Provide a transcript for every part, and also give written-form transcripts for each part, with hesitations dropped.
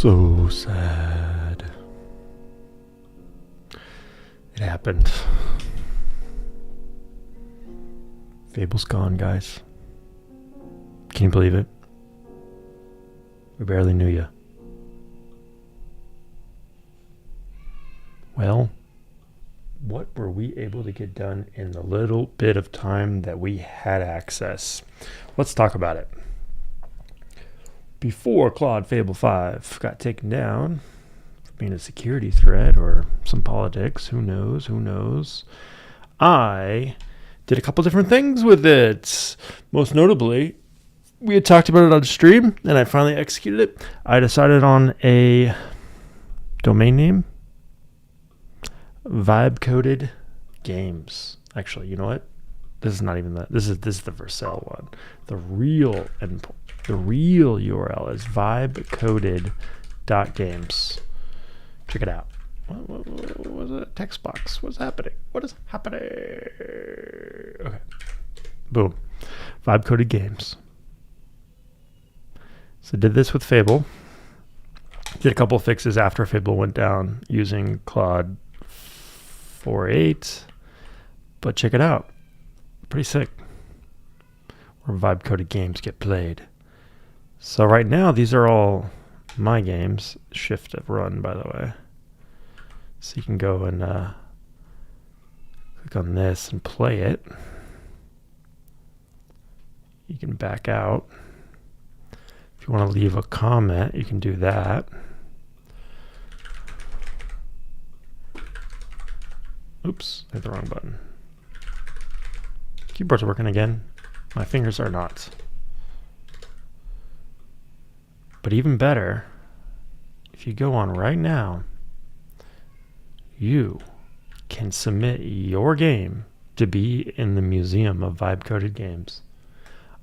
So sad. It happened. Fable's gone, guys. Can you believe it? We barely knew you. Well, what were we able to get done in the little bit of time that we had access? Let's talk about it. Before Claude Fable 5 got taken down for being a security threat or some politics, who knows, I did a couple different things with it. Most notably, we had talked about it on stream, and I finally executed it. I decided on a domain name, Vibecoded.Games. Actually, you know what? This is not even that. This is the Vercel one. The real URL is Vibecoded.Games. Check it out. What was it? Text box. What's happening? What is happening? Okay. Boom. Vibecoded.Games. So did this with Fable. Did a couple of fixes after Fable went down using Claude 4.8. But check it out. Pretty sick. Where Vibecoded.Games get played. So right now, these are all my games. Shift run, by the way. So you can go and click on this and play it. You can back out. If you want to leave a comment, you can do that. Oops, I hit the wrong button. Keyboard's working again. My fingers are not. But even better, if you go on right now, you can submit your game to be in the museum of Vibecoded.Games.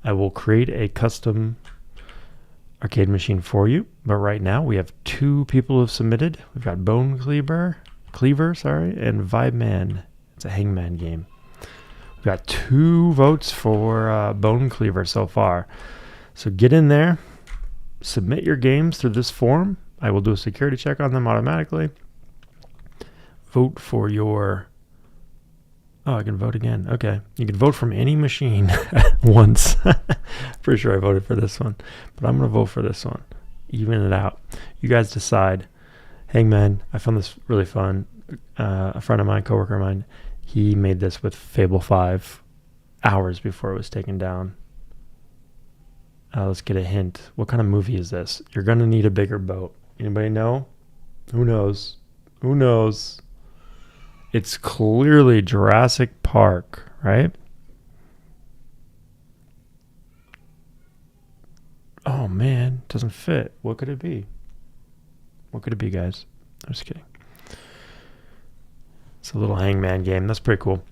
I will create a custom arcade machine for you, but right now we have 2 people who have submitted. We've got Bone Cleaver, and Vibeman. It's a Hangman game. We've got 2 votes for Bone Cleaver so far. So get in there, submit your games through this form. I will do a security check on them automatically. Vote for your... Oh, I can vote again. Okay. You can vote from any machine once. Pretty sure I voted for this one. But I'm going to vote for this one. Even it out. You guys decide. Hangman, I found this really fun. A friend of mine, coworker of mine, he made this with Fable 5 hours before it was taken down. Let's get a hint. What kind of movie is this? You're going to need a bigger boat. Anybody know? Who knows? Who knows? It's clearly Jurassic Park, right? Oh, man. Doesn't fit. What could it be? What could it be, guys? I'm just kidding. It's a little Hangman game. That's pretty cool.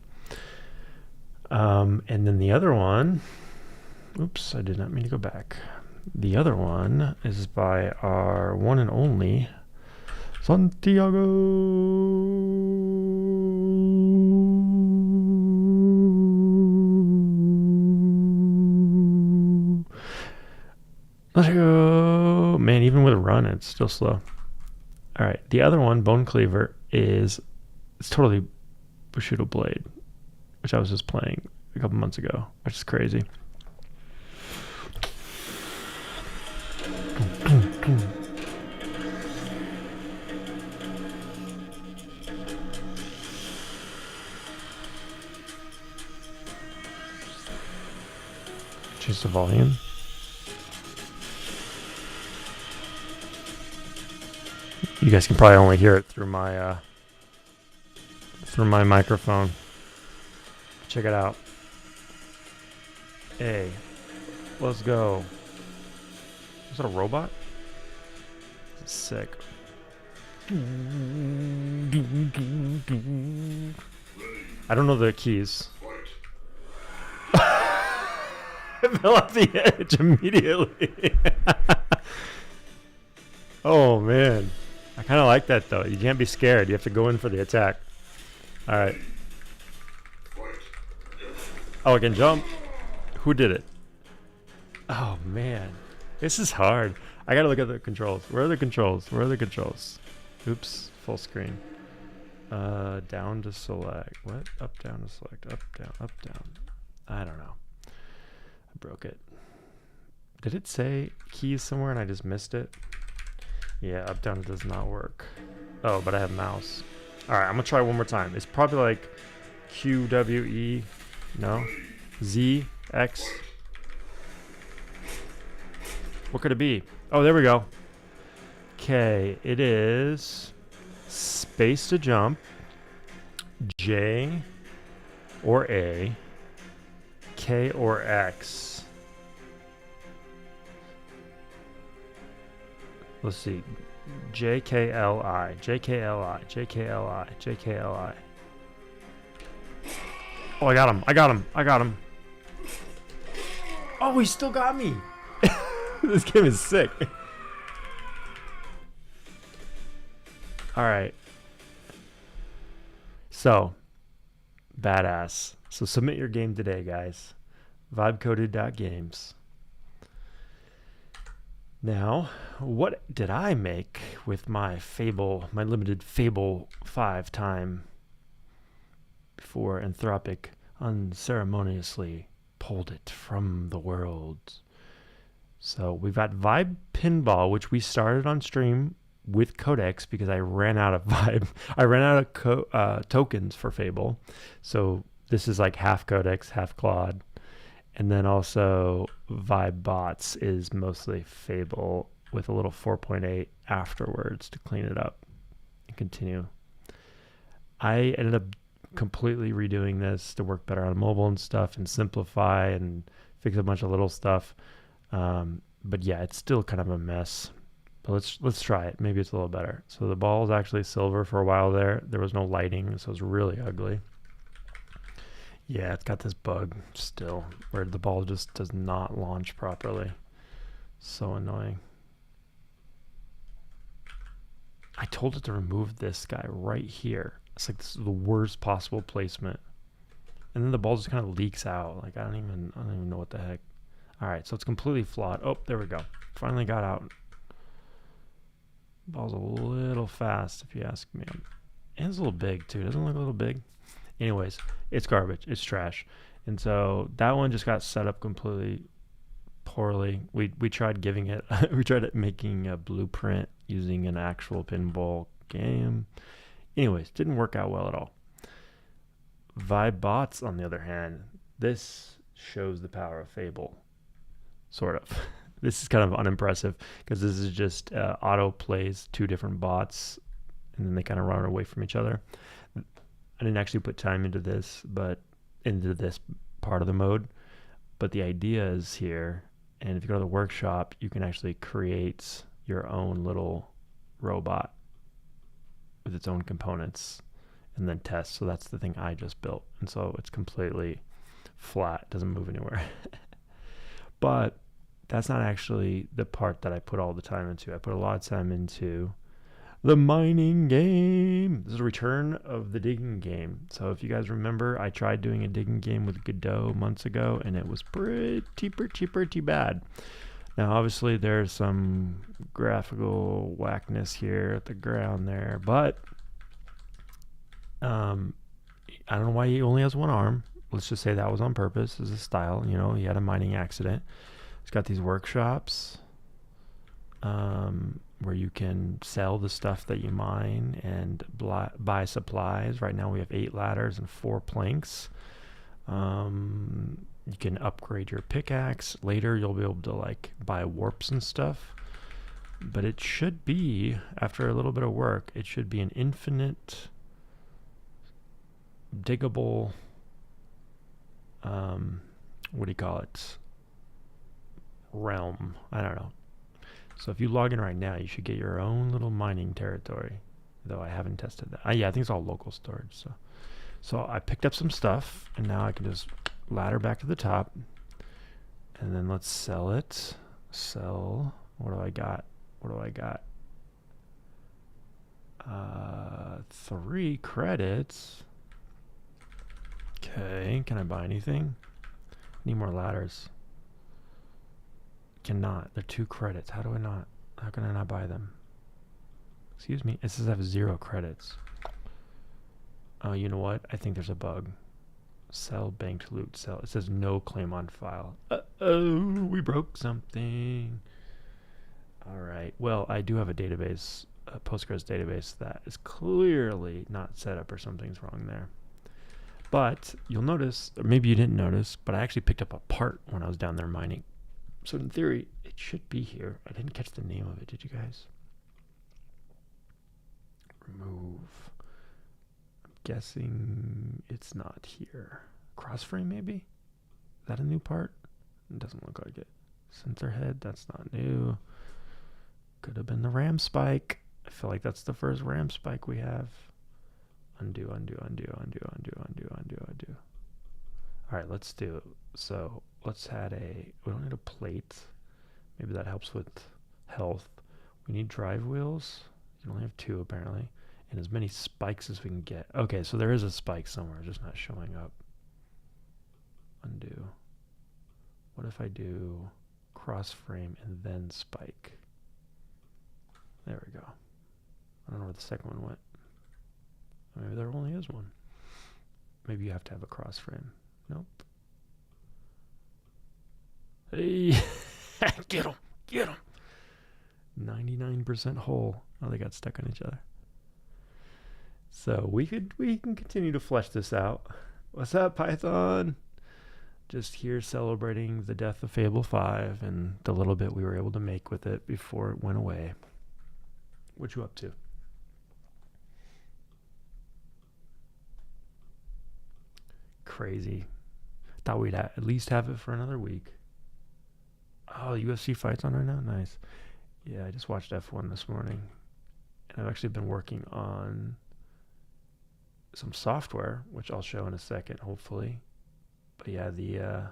And then the other one... Oops, I did not mean to go back. The other one is by our one and only Santiago. Let's go. Man, even with a run, it's still slow. All right, the other one, Bone Cleaver, it's totally Bushido Blade, which I was just playing a couple months ago, which is crazy. Change the volume. You guys can probably only hear it through my microphone. Check it out. Hey, let's go. Is that a robot? It's sick. I don't know the keys. I fell off the edge immediately. Oh, man. I kind of like that, though. You can't be scared. You have to go in for the attack. All right. Oh, I can jump. Who did it? Oh, man. This is hard. I gotta look at the controls. Where are the controls? Where are the controls? Oops, full screen. Down to select. What? Up, down to select. Up, down, up, down. I don't know. I broke it. Did it say keys somewhere and I just missed it? Yeah, up, down does not work. Oh, but I have mouse. Alright, I'm gonna try one more time. It's probably like Q, W, E. No? Z, X. What could it be? Oh, there we go. Okay, it is space to jump, J or A, K or X. Let's see. J, K, L, I, J, K, L, I, J, K, L, I, J, K, L, I. Oh, I got him. I got him. I got him. Oh, he still got me. This game is sick. Alright. So, badass. So submit your game today, guys. Vibecoded.Games. Now, what did I make with my Fable, my limited Fable 5 time before Anthropic unceremoniously pulled it from the world? So we've got VibePinball, which we started on stream with Codex because I ran out of I ran out of tokens for Fable. So this is like half Codex, half Claude. And then also VibeBots is mostly Fable with a little 4.8 afterwards to clean it up and continue. I ended up completely redoing this to work better on mobile and stuff and simplify and fix a bunch of little stuff. But yeah, it's still kind of a mess. But let's try it. Maybe it's a little better. So the ball is actually silver for a while there. There was no lighting, so it was really ugly. Yeah, it's got this bug still where the ball just does not launch properly. So annoying. I told it to remove this guy right here. It's like this is the worst possible placement. And then the ball just kind of leaks out. Like I don't even know what the heck. All right, so it's completely flawed. Oh, there we go. Finally got out. Ball's a little fast, if you ask me. And it's a little big, too. Doesn't it look a little big? Anyways, it's garbage. It's trash. And so that one just got set up completely poorly. We tried giving it... we tried making a blueprint using an actual pinball game. Anyways, didn't work out well at all. VibeBots, on the other hand, this shows the power of Fable. Sort of. This is kind of unimpressive because this is just auto plays two different bots and then they kind of run away from each other. I didn't actually put time into this part of the mode, but the idea is here. And if you go to the workshop, you can actually create your own little robot with its own components and then test. So that's the thing I just built. And so it's completely flat, doesn't move anywhere. But that's not actually the part that I put all the time into. I put a lot of time into the mining game. This is a return of the digging game. So if you guys remember, I tried doing a digging game with Godot months ago, and it was pretty bad. Now, obviously, there's some graphical whackness here at the ground there, but I don't know why he only has one arm. Let's just say that was on purpose as a style. You know, he had a mining accident. It's got these workshops where you can sell the stuff that you mine and buy supplies. Right now we have 8 ladders and 4 planks. You can upgrade your pickaxe. Later you'll be able to like buy warps and stuff. But it should be, after a little bit of work, it should be an infinite diggable, what do you call it? Realm. I don't know. So if you log in right now, you should get your own little mining territory. Though I haven't tested that. Yeah, I think it's all local storage. So I picked up some stuff, and now I can just ladder back to the top, and then let's sell it. Sell. What do I got? 3 credits. Okay, can I buy anything? Need more ladders. Cannot. They're 2 credits. How do I not? How can I not buy them? Excuse me. It says I have 0 credits. Oh, you know what? I think there's a bug. Sell banked loot. Sell. It says no claim on file. Uh-oh, we broke something. All right. Well, I do have a database, a Postgres database that is clearly not set up or something's wrong there. But you'll notice, or maybe you didn't notice, but I actually picked up a part when I was down there mining. So in theory, it should be here. I didn't catch the name of it. Did you guys? Remove. I'm guessing it's not here. Crossframe, maybe? Is that a new part? It doesn't look like it. Sensor head, that's not new. Could have been the RAM spike. I feel like that's the first RAM spike we have. Undo, undo, undo, undo, undo, undo, undo, undo. All right, let's do it. So let's add we don't need a plate. Maybe that helps with health. We need drive wheels. You can only have 2 apparently. And as many spikes as we can get. Okay, so there is a spike somewhere, just not showing up. Undo. What if I do cross frame and then spike? There we go. I don't know where the second one went. Maybe there only is one. Maybe you have to have a cross frame. Nope. Hey, get him, get him. 99% whole. Oh, they got stuck on each other. So we can continue to flesh this out. What's up, Python? Just here celebrating the death of Fable 5 and the little bit we were able to make with it before it went away. What you up to? Crazy. Thought we'd at least have it for another week. Oh, UFC fights on right now? Nice. Yeah, I just watched F1 this morning. And I've actually been working on some software, which I'll show in a second, hopefully. But yeah, the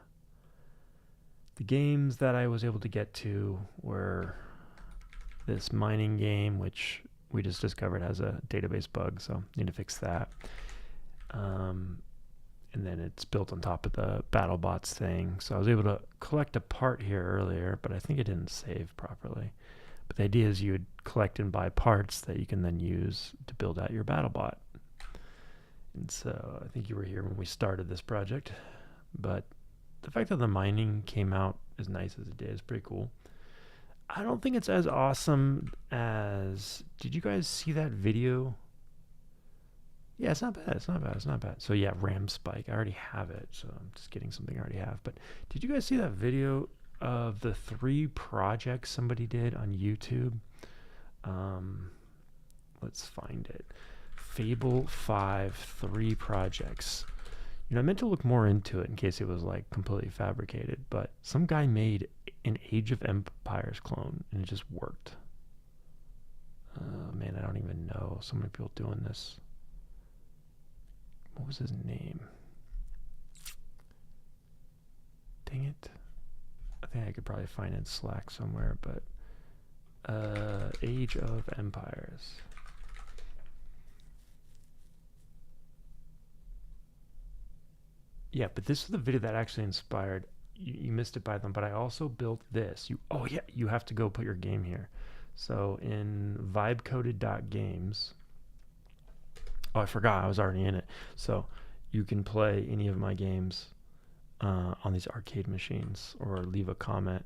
games that I was able to get to were this mining game, which we just discovered has a database bug, so need to fix that. And then it's built on top of the VibeBots thing. So I was able to collect a part here earlier, but I think it didn't save properly. But the idea is you would collect and buy parts that you can then use to build out your VibeBot. And so I think you were here when we started this project. But the fact that the mining came out as nice as it did is pretty cool. I don't think it's as awesome as... Did you guys see that video? Yeah, it's not bad. It's not bad. It's not bad. So yeah, RAM spike. I already have it, so I'm just getting something I already have. But did you guys see that video of the 3 projects somebody did on YouTube? Let's find it. Fable 5 3 projects. You know, I meant to look more into it in case it was like completely fabricated, but some guy made an Age of Empires clone and it just worked. Man, I don't even know. So many people doing this. What was his name? Dang it. I think I could probably find it in Slack somewhere, but Age of Empires. Yeah, but this is the video that actually inspired. You missed it by them, but I also built this. Oh yeah, you have to go put your game here. So in Vibecoded.Games. Oh, I forgot. I was already in it. So you can play any of my games on these arcade machines or leave a comment.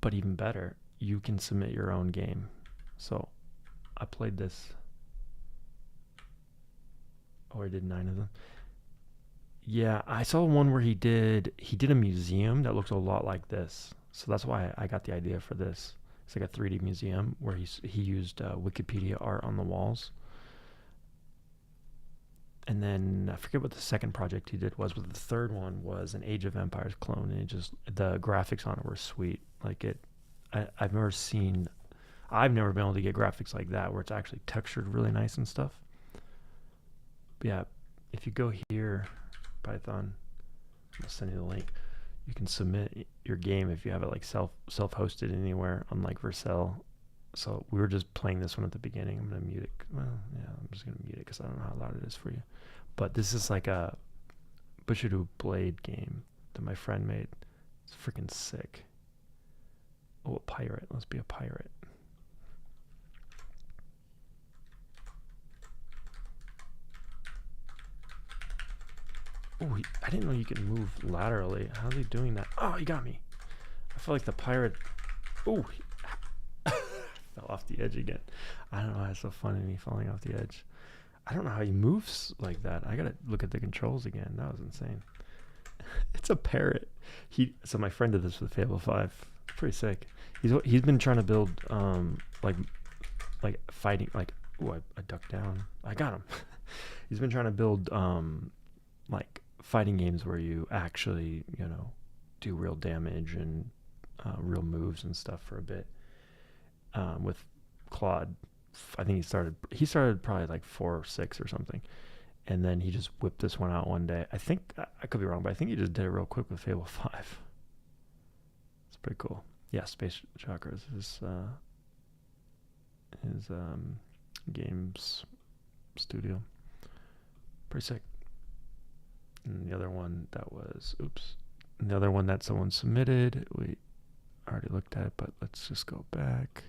But even better, you can submit your own game. So I played this. Oh, I did 9 of them. Yeah, I saw one where he did a museum that looks a lot like this. So that's why I got the idea for this. It's like a 3D museum where he used Wikipedia art on the walls. And then I forget what the second project he did was, but the third one was an Age of Empires clone, and the graphics on it were sweet. Like I've never been able to get graphics like that where it's actually textured really nice and stuff. But yeah, if you go here, Python, I'll send you the link. You can submit your game if you have it like self-hosted anywhere, unlike Vercel. So we were just playing this one at the beginning. I'm gonna mute it. Well, yeah, I'm just gonna mute it because I don't know how loud it is for you. But this is like a Bushido Blade game that my friend made. It's freaking sick. Oh, a pirate. Let's be a pirate. Oh, I didn't know you could move laterally. How's he doing that? Oh, he got me. I feel like the pirate. Oh, fell off the edge again. I don't know why it's so funny me falling off the edge. I don't know how he moves like that. I gotta look at the controls again. That was insane. It's a parrot. So my friend did this with Fable 5. Pretty sick. He's been trying to build like fighting like. Oh, I ducked down. I got him. He's been trying to build like fighting games where you actually do real damage and real moves and stuff for a bit. With Claude, I think he started probably like 4 or 6 or something, and then he just whipped this one out one day. I think I could be wrong, but I think he just did it real quick with Fable 5. It's pretty cool. Yeah, SpaceChakra is his games studio. Pretty sick. And the other one that someone submitted, we already looked at, but let's just go back.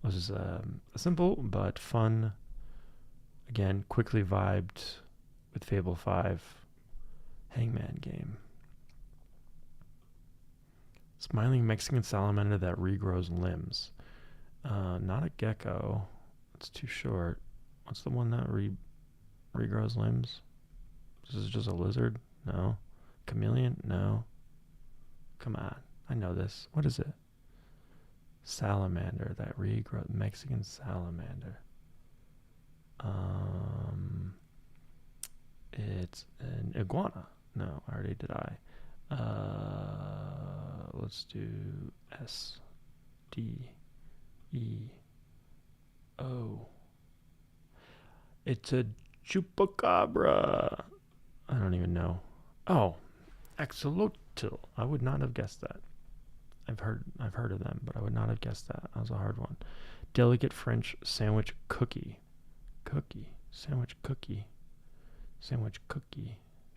This is a simple but fun, again, quickly vibed with Fable 5 Hangman game. Smiling Mexican salamander that regrows limbs. Not a gecko. It's too short. What's the one that regrows limbs? This is just a lizard? No. Chameleon? No. Come on. I know this. What is it? Salamander that regrows. Mexican salamander. It's an iguana. No, I already did I. Let's do S D E O. It's a chupacabra. I don't even know. Oh, axolotl. I would not have guessed that. I've heard of them, but I would not have guessed that. That was a hard one. Delicate French sandwich cookie. Sandwich cookie.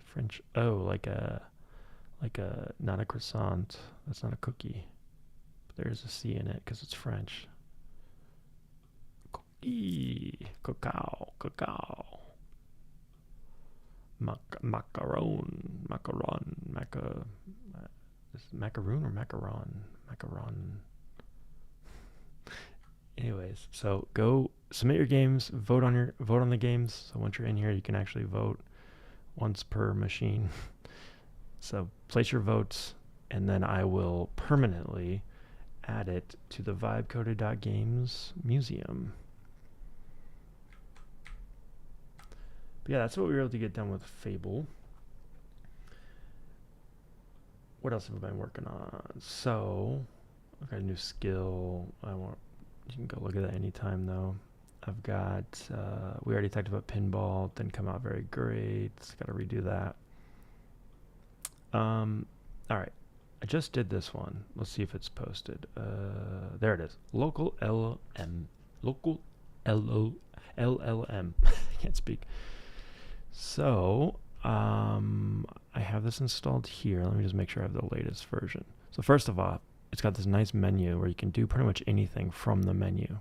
French. Oh, like a not a croissant. That's not a cookie. But there's a C in it because it's French. Cookie. Cacao. Macaron. This is macaroon or macaron. Anyways, so go submit your games, vote on the games. So once you're in here, you can actually vote once per machine. So place your votes, and then I will permanently add it to the Vibecoded.Games museum. But yeah, that's what we were able to get done with Fable. What else have I been working on? So I've got a new skill. You can go look at that anytime though. I've got we already talked about pinball. Didn't come out very great. Got to redo that. All right. I just did this one. Let's see if it's posted. There it is. Local LLM. I can't speak. So I have this installed here. Let me just make sure I have the latest version. So first of all, it's got this nice menu where you can do pretty much anything from the menu.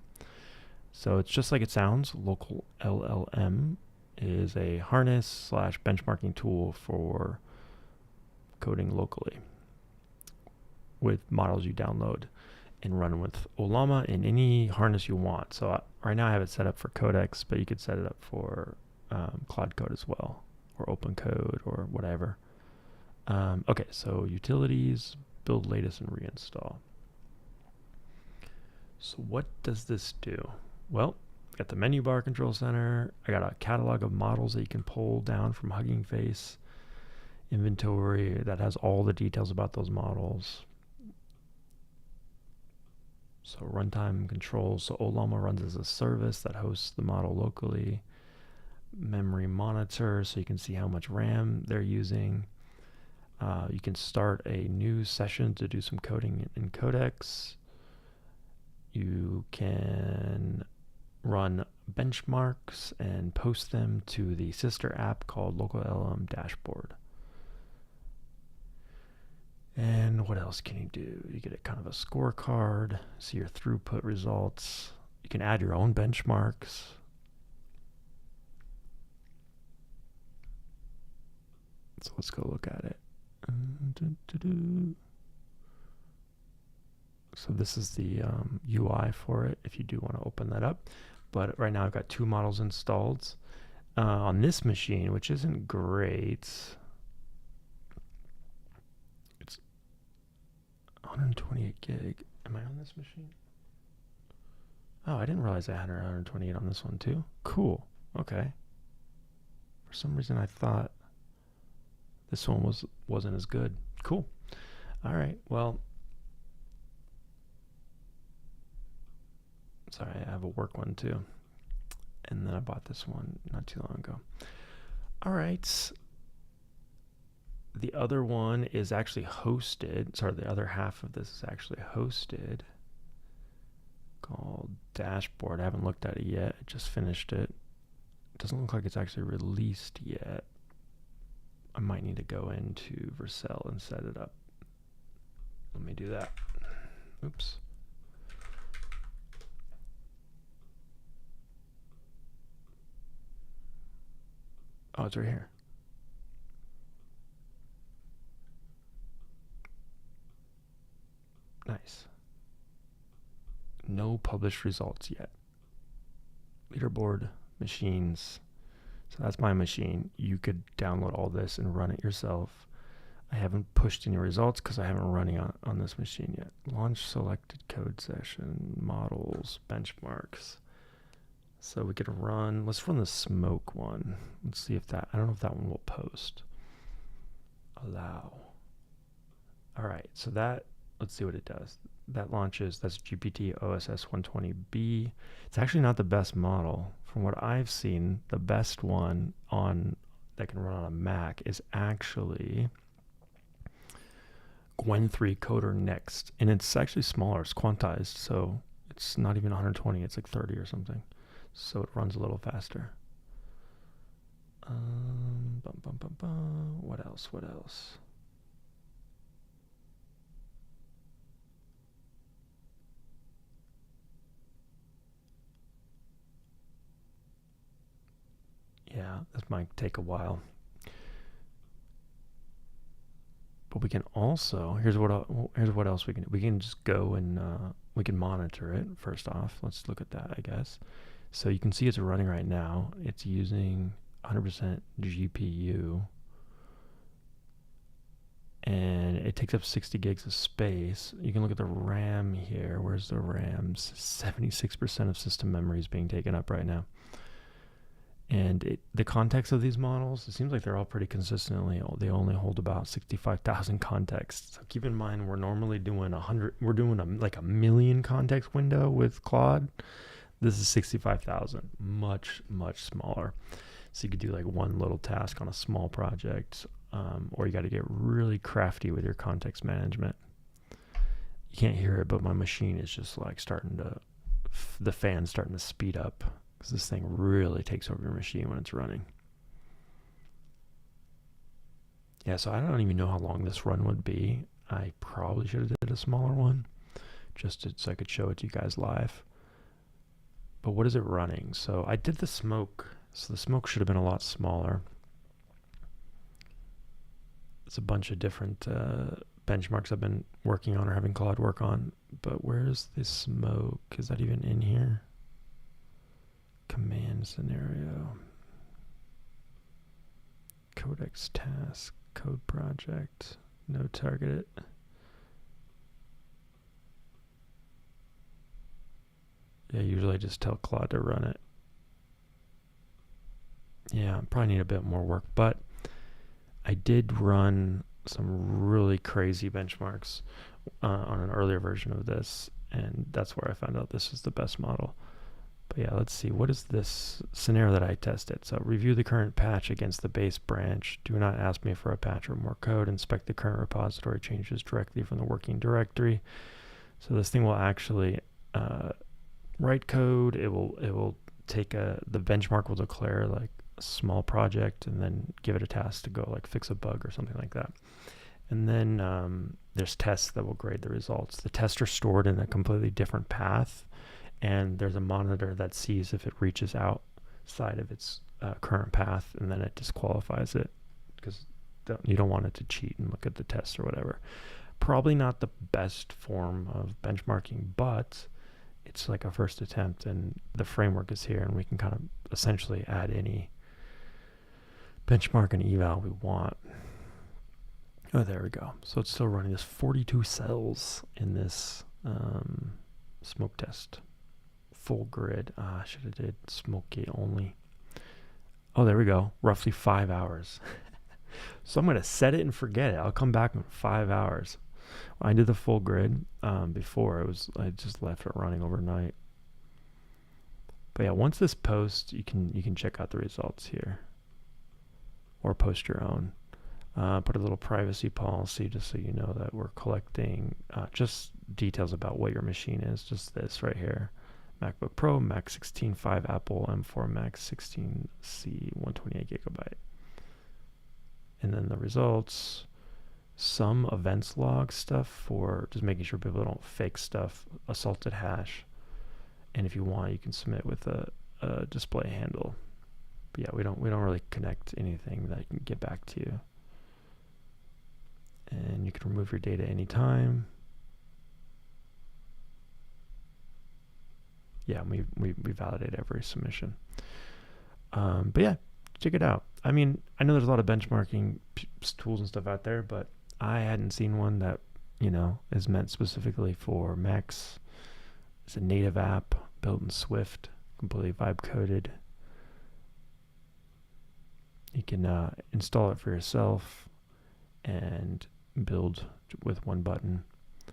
So it's just like it sounds. Local LLM is a harness / benchmarking tool for coding locally with models you download and run with Ollama in any harness you want. So right now I have it set up for Codex, but you could set it up for Claude Code as well, or Open Code, or whatever. Okay, so utilities, build latest and reinstall. So what does this do? Well, got the menu bar control center. I got a catalog of models that you can pull down from Hugging Face. Inventory that has all the details about those models. So runtime controls. So Ollama runs as a service that hosts the model locally. Memory monitor, so you can see how much RAM they're using. You can start a new session to do some coding in Codex. You can run benchmarks and post them to the sister app called Local LLM Dashboard. And what else can you do? You get a kind of a scorecard, see your throughput results. You can add your own benchmarks. So let's go look at it. So this is the UI for it, if you do want to open that up. But right now I've got 2 models installed. On this machine, which isn't great, it's 128 gig. Am I on this machine? Oh, I didn't realize I had 128 on this one too. Cool. Okay. For some reason I thought this one wasn't as good. Cool. All right. Well, sorry, I have a work one too. And then I bought this one not too long ago. All right. The other one is actually hosted. Sorry, the other half of this is actually hosted. Called Dashboard. I haven't looked at it yet. I just finished it. It doesn't look like it's actually released yet. I might need to go into Vercel and set it up. Let me do that. Oops. Oh, it's right here. Nice. No published results yet. Leaderboard, machines. So that's my machine. You could download all this and run it yourself. I haven't pushed any results because I haven't running on this machine yet. Launch selected code session, models, benchmarks. So we could run, let's run the smoke one. Let's see if that, I don't know if that one will post. Allow. All right, so that, let's see what it does. That launches, that's GPT OSS 120B. It's actually not the best model. From what I've seen, the best one that can run on a Mac is actually Gwen 3 Coder Next. And it's actually smaller, it's quantized, so it's not even 120, it's like 30 or something. So it runs a little faster. What else? What else? Yeah, this might take a while. But we can also, here's what else we can do. We can just go and we can monitor it first off. Let's look at that, I guess. So you can see it's running right now. It's using 100% GPU. And it takes up 60 gigs of space. You can look at the RAM here. Where's the RAMs? 76% of system memory is being taken up right now. And the context of these models, it seems like they're all pretty consistently, they only hold about 65,000 contexts. So keep in mind, we're normally doing like a million context window with Claude. This is 65,000, much, much smaller. So you could do like one little task on a small project, or you got to get really crafty with your context management. You can't hear it, but my machine is just like the fan's starting to speed up because this thing really takes over your machine when it's running. Yeah, so I don't even know how long this run would be. I probably should have did a smaller one, just so I could show it to you guys live. But what is it running? So I did the smoke. So the smoke should have been a lot smaller. It's a bunch of different benchmarks I've been working on or having Claude work on. But where's the smoke? Is that even in here? Command scenario. Codex task. Code project. No target. Yeah, usually I just tell Claude to run it. Yeah, probably need a bit more work, but I did run some really crazy benchmarks on an earlier version of this, and that's where I found out this is the best model. But yeah, let's see. What is this scenario that I tested? So review the current patch against the base branch. Do not ask me for a patch or more code. Inspect the current repository changes directly from the working directory. So this thing will actually write code. It will take the benchmark will declare like a small project and then give it a task to go like fix a bug or something like that. And then there's tests that will grade the results. The tests are stored in a completely different path, and there's a monitor that sees if it reaches outside of its current path, and then it disqualifies it, because you don't want it to cheat and look at the tests or whatever. Probably not the best form of benchmarking, but it's like a first attempt, and the framework is here, and we can kind of essentially add any benchmark and eval we want. Oh, there we go. So it's still running. There's 42 cells in this smoke test. Full grid. I should have did smoke gate only. Oh, there we go. Roughly 5 hours. So I'm going to set it and forget it. I'll come back in 5 hours. When I did the full grid before, I just left it running overnight. But yeah, once this posts, you can check out the results here, or post your own. Put a little privacy policy just so you know that we're collecting just details about what your machine is. Just this right here: MacBook Pro, Mac 16, 5 Apple, M4 Max 16C, 128 gigabyte. And then the results, some events log stuff for just making sure people don't fake stuff, assaulted hash, and if you want, you can submit with a display handle. But yeah, we don't really connect anything that can get back to you. And you can remove your data anytime. Yeah, we validate every submission. But yeah, check it out. I mean, I know there's a lot of benchmarking tools and stuff out there, but I hadn't seen one that, is meant specifically for Macs. It's a native app built in Swift, completely Vibecoded. You can install it for yourself and build with one button.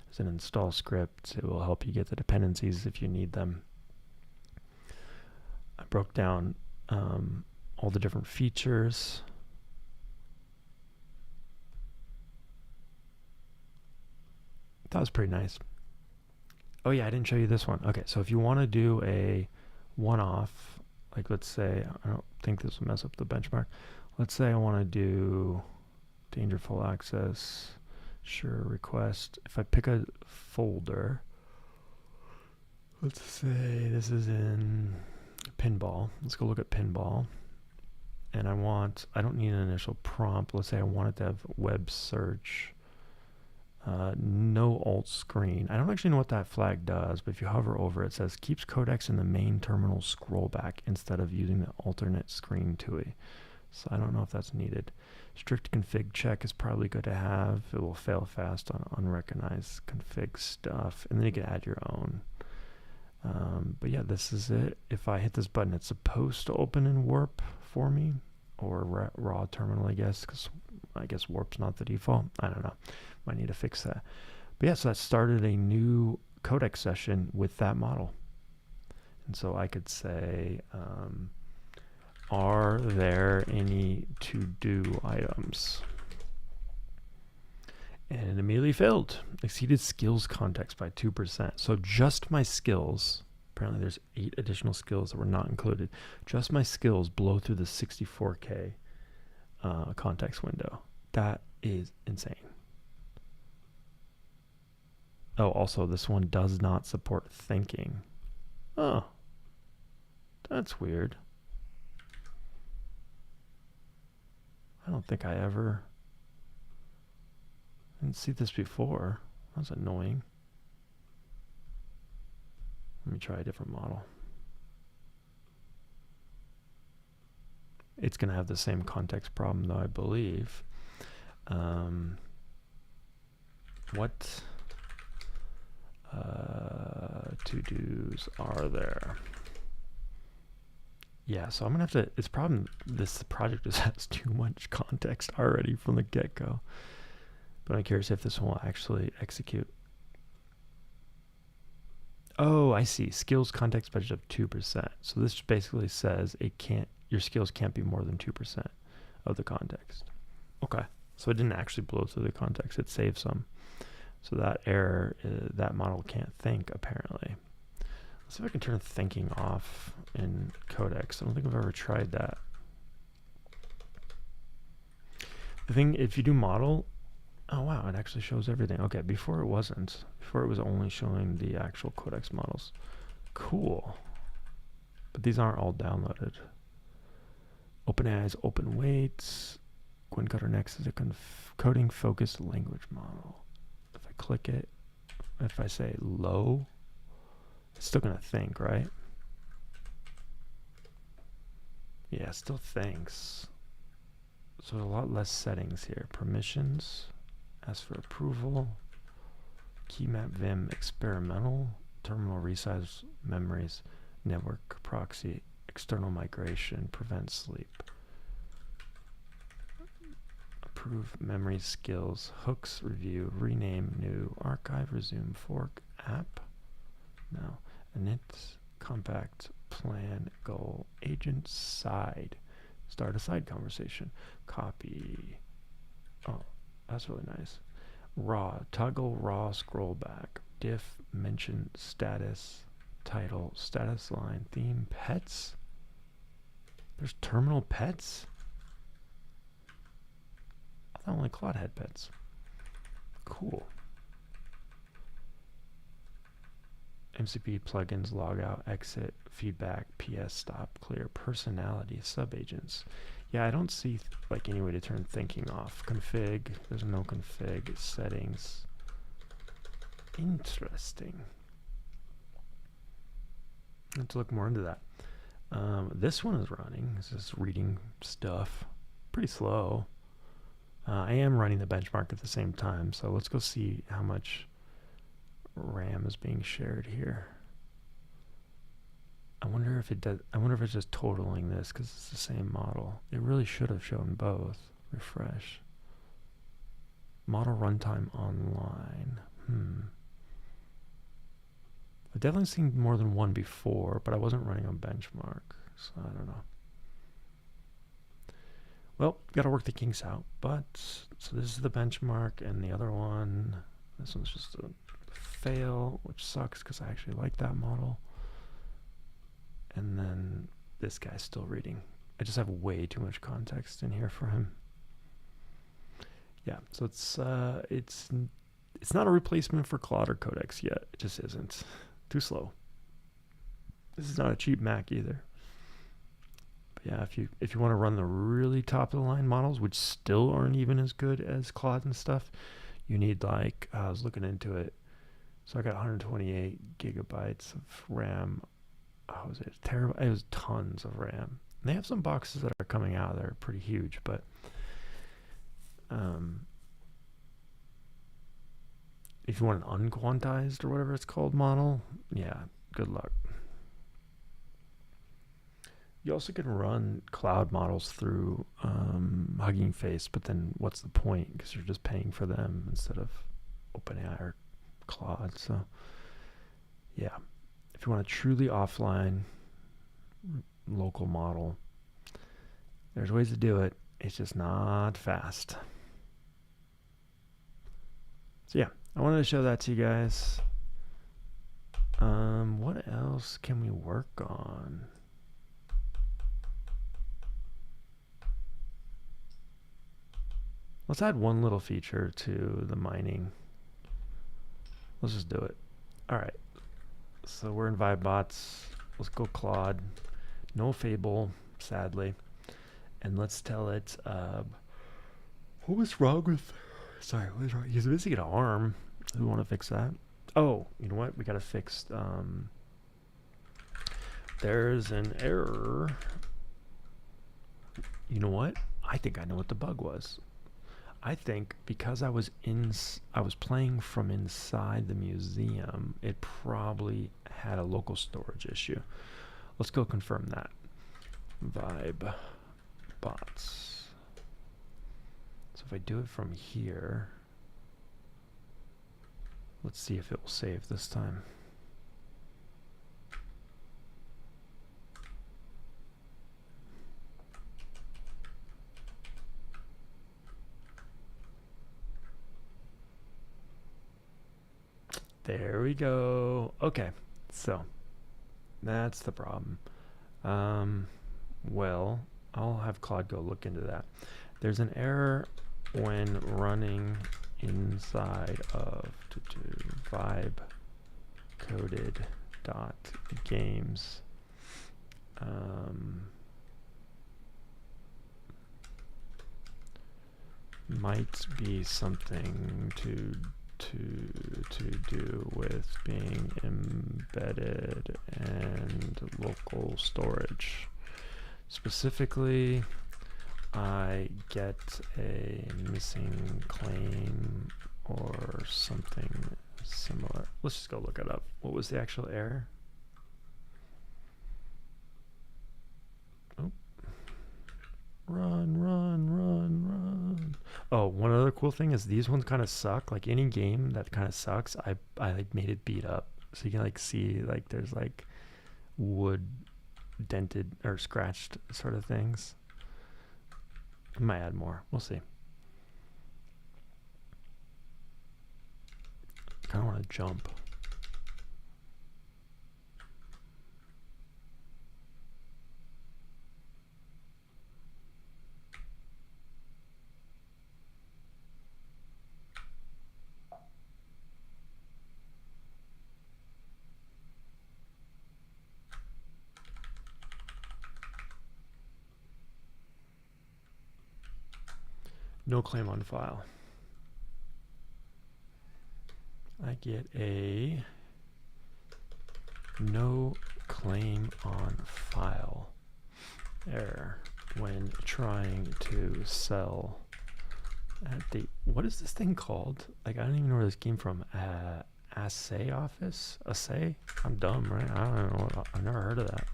It's an install script. It will help you get the dependencies if you need them. I broke down all the different features. That was pretty nice. Oh yeah, I didn't show you this one. Okay, so if you want to do a one-off, like let's say, I don't think this will mess up the benchmark. Let's say I want to do dangerful access, sure request. If I pick a folder, let's say this is in pinball. Let's go look at pinball. And I don't need an initial prompt. Let's say I want it to have web search, no alt screen. I don't actually know what that flag does, but if you hover over it, it says keeps codecs in the main terminal scrollback instead of using the alternate screen TUI. So I don't know if that's needed. Strict config check is probably good to have. It will fail fast on unrecognized config stuff, and then you can add your own. But yeah, this is it. If I hit this button, it's supposed to open in warp for me, or raw terminal, I guess, because I guess warp's not the default. I don't know. Might need to fix that. But yeah, so that started a new codec session with that model. And so I could say, are there any to-do items? And it immediately failed. Exceeded skills context by 2%. So just my skills, apparently there's 8 additional skills that were not included. Just my skills blow through the 64K context window. That is insane. Oh, also this one does not support thinking. Oh, that's weird. I don't think I didn't see this before. That's annoying. Let me try a different model. It's going to have the same context problem, though, I believe. What to-dos are there? Yeah, so I'm going to have to... It's problem. This project just has too much context already from the get-go. But I'm curious if this one will actually execute. Oh, I see. Skills context budget of 2%. So this basically says your skills can't be more than 2% of the context. Okay. So it didn't actually blow through the context. It saved some. So that error, that model can't think, apparently. Let's see if I can turn thinking off in codecs. I don't think I've ever tried that. The thing, if you do model, Oh wow, it actually shows everything. Okay, before it wasn't. Before it was only showing the actual codex models. Cool. But these aren't all downloaded. OpenAI's open weights. Gwyncutter Next is a coding focused language model. If I click it, if I say low, it's still gonna think, right? Yeah, it still thinks. So a lot less settings here. Permissions, ask for approval, keymap vim experimental, terminal resize memories, network proxy, external migration, prevent sleep, approve memory skills, hooks, review, rename, new, archive, resume, fork, app, no, init, compact, plan, goal, agent, side, start a side conversation, copy, oh, that's really nice, raw, toggle raw scroll back, diff, mention, status, title, status line, theme, pets. There's terminal pets? I thought only Claude had pets. Cool. MCP plugins, logout, exit, feedback, PS, stop, clear, personality, subagents. Yeah, I don't see like any way to turn thinking off. Config, there's no config, settings. Interesting. Let's look more into that. This one is running. This is reading stuff. Pretty slow. I am running the benchmark at the same time, so let's go see how much RAM is being shared here. I wonder if it does. I wonder if it's just totaling this because it's the same model. It really should have shown both. Refresh. Model runtime online. I've definitely seen more than one before, but I wasn't running on benchmark, so I don't know. Well, got to work the kinks out. But so this is the benchmark, and the other one, this one's just a fail, which sucks because I actually like that model. And then this guy's still reading. I just have way too much context in here for him. Yeah, so it's not a replacement for Claude or Codex yet. It just isn't. Too slow. This is not a cheap Mac either. But yeah, if you want to run the really top of the line models, which still aren't even as good as Claude and stuff, you need like I was looking into it. So I got 128 gigabytes of RAM. Oh, was it terrible? It was tons of RAM. And they have some boxes that are coming out that are pretty huge, but if you want an unquantized or whatever it's called model, yeah, good luck. You also can run cloud models through Hugging Face, but then what's the point? Because you're just paying for them instead of OpenAI or Claude. So yeah, if you want a truly offline local model, there's ways to do it. It's just not fast. So yeah, I wanted to show that to you guys. What else can we work on? Let's add one little feature to the mining. Let's just do it. All right. So we're in VibeBots. Let's go Claude. No Fable, sadly. And let's tell it, what was wrong with, sorry, what was wrong? He's missing an arm. We want to fix that. Oh, you know what? We got to fix, there's an error. You know what? I think I know what the bug was. I think because I was playing from inside the museum, it probably had a local storage issue. Let's go confirm that. VibeBots. So if I do it from here, let's see if it will save this time. There we go. Okay, so that's the problem. Well, I'll have Claude go look into that. There's an error when running inside of Vibecoded.Games. Might be something to do with being embedded and local storage. Specifically, I get a missing claim or something similar. Let's just go look it up. What was the actual error? Oh. Run. Oh, one other cool thing is these ones kind of suck. Like any game that kind of sucks, I like made it beat up. So you can like see like there's like wood dented or scratched sort of things. I might add more. We'll see. Kind of want to jump. No claim on file. I get a no claim on file error when trying to sell at the, what is this thing called? Like, I don't even know where this came from. Assay office? Assay? I'm dumb, right? I don't know. I've never heard of that.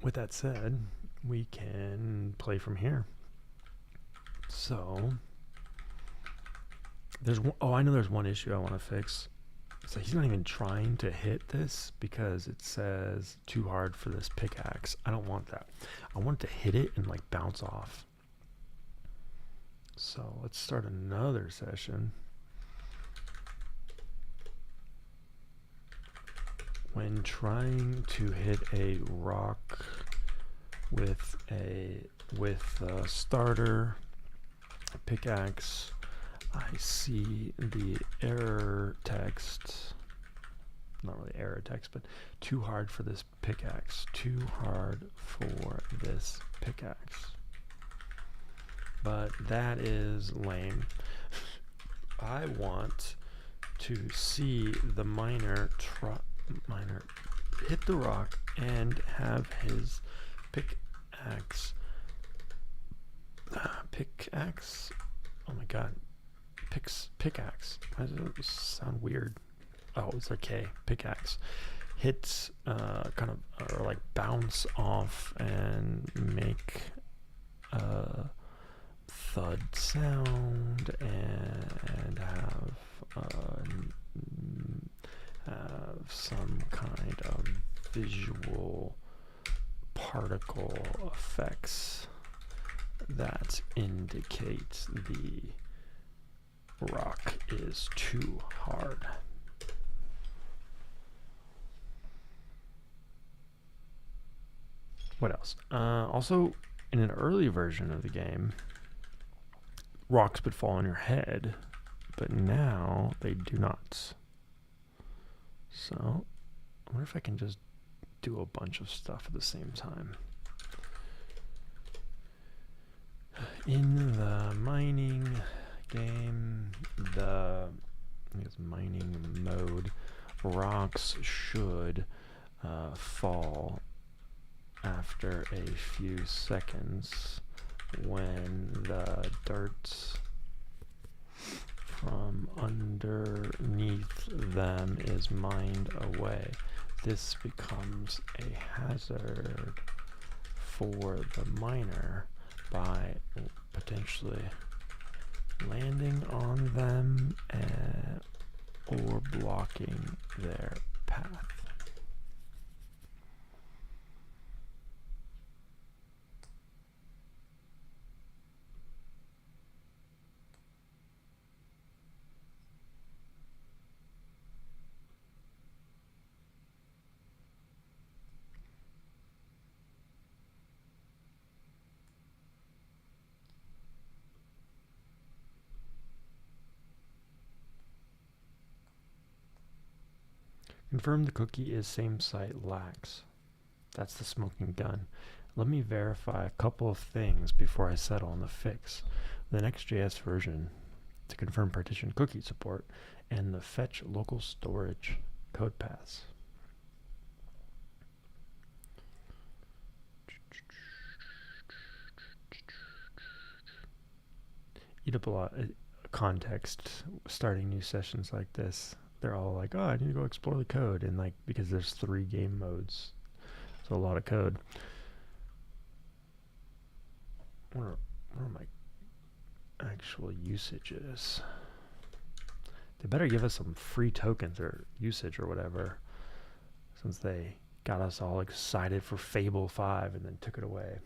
With that said, we can play from here. So there's one, oh, I know there's one issue I want to fix. So he's not even trying to hit this because it says too hard for this pickaxe. I don't want that. I want it to hit it and like bounce off. So let's start another session. When trying to hit a rock with a starter pickaxe, I see the error text, not really error text, but too hard for this pickaxe, too hard for this pickaxe. But that is lame. I want to see the miner hit the rock and have his pickaxe, oh my god, pickaxe, why does it sound weird? Oh, it's okay, pickaxe hits kind of, or like bounce off and make a thud sound and have some kind of visual particle effects that indicate the rock is too hard. What else? Also, in an early version of the game, rocks would fall on your head, but now they do not. So, I wonder if I can just do a bunch of stuff at the same time. In the mining game, I think it's mining mode, rocks should fall after a few seconds when the dirt from underneath them is mined away. This becomes a hazard for the miner by potentially landing on them or blocking their path. Confirm the cookie is same site lax. That's the smoking gun. Let me verify a couple of things before I settle on the fix. The Next.js version to confirm partition cookie support and the fetch local storage code paths. Eat up a lot of context starting new sessions like this. They're all like, oh, I need to go explore the code, and like because there's 3 game modes, so a lot of code. What are my actual usages? They better give us some free tokens or usage or whatever, since they got us all excited for Fable 5 and then took it away.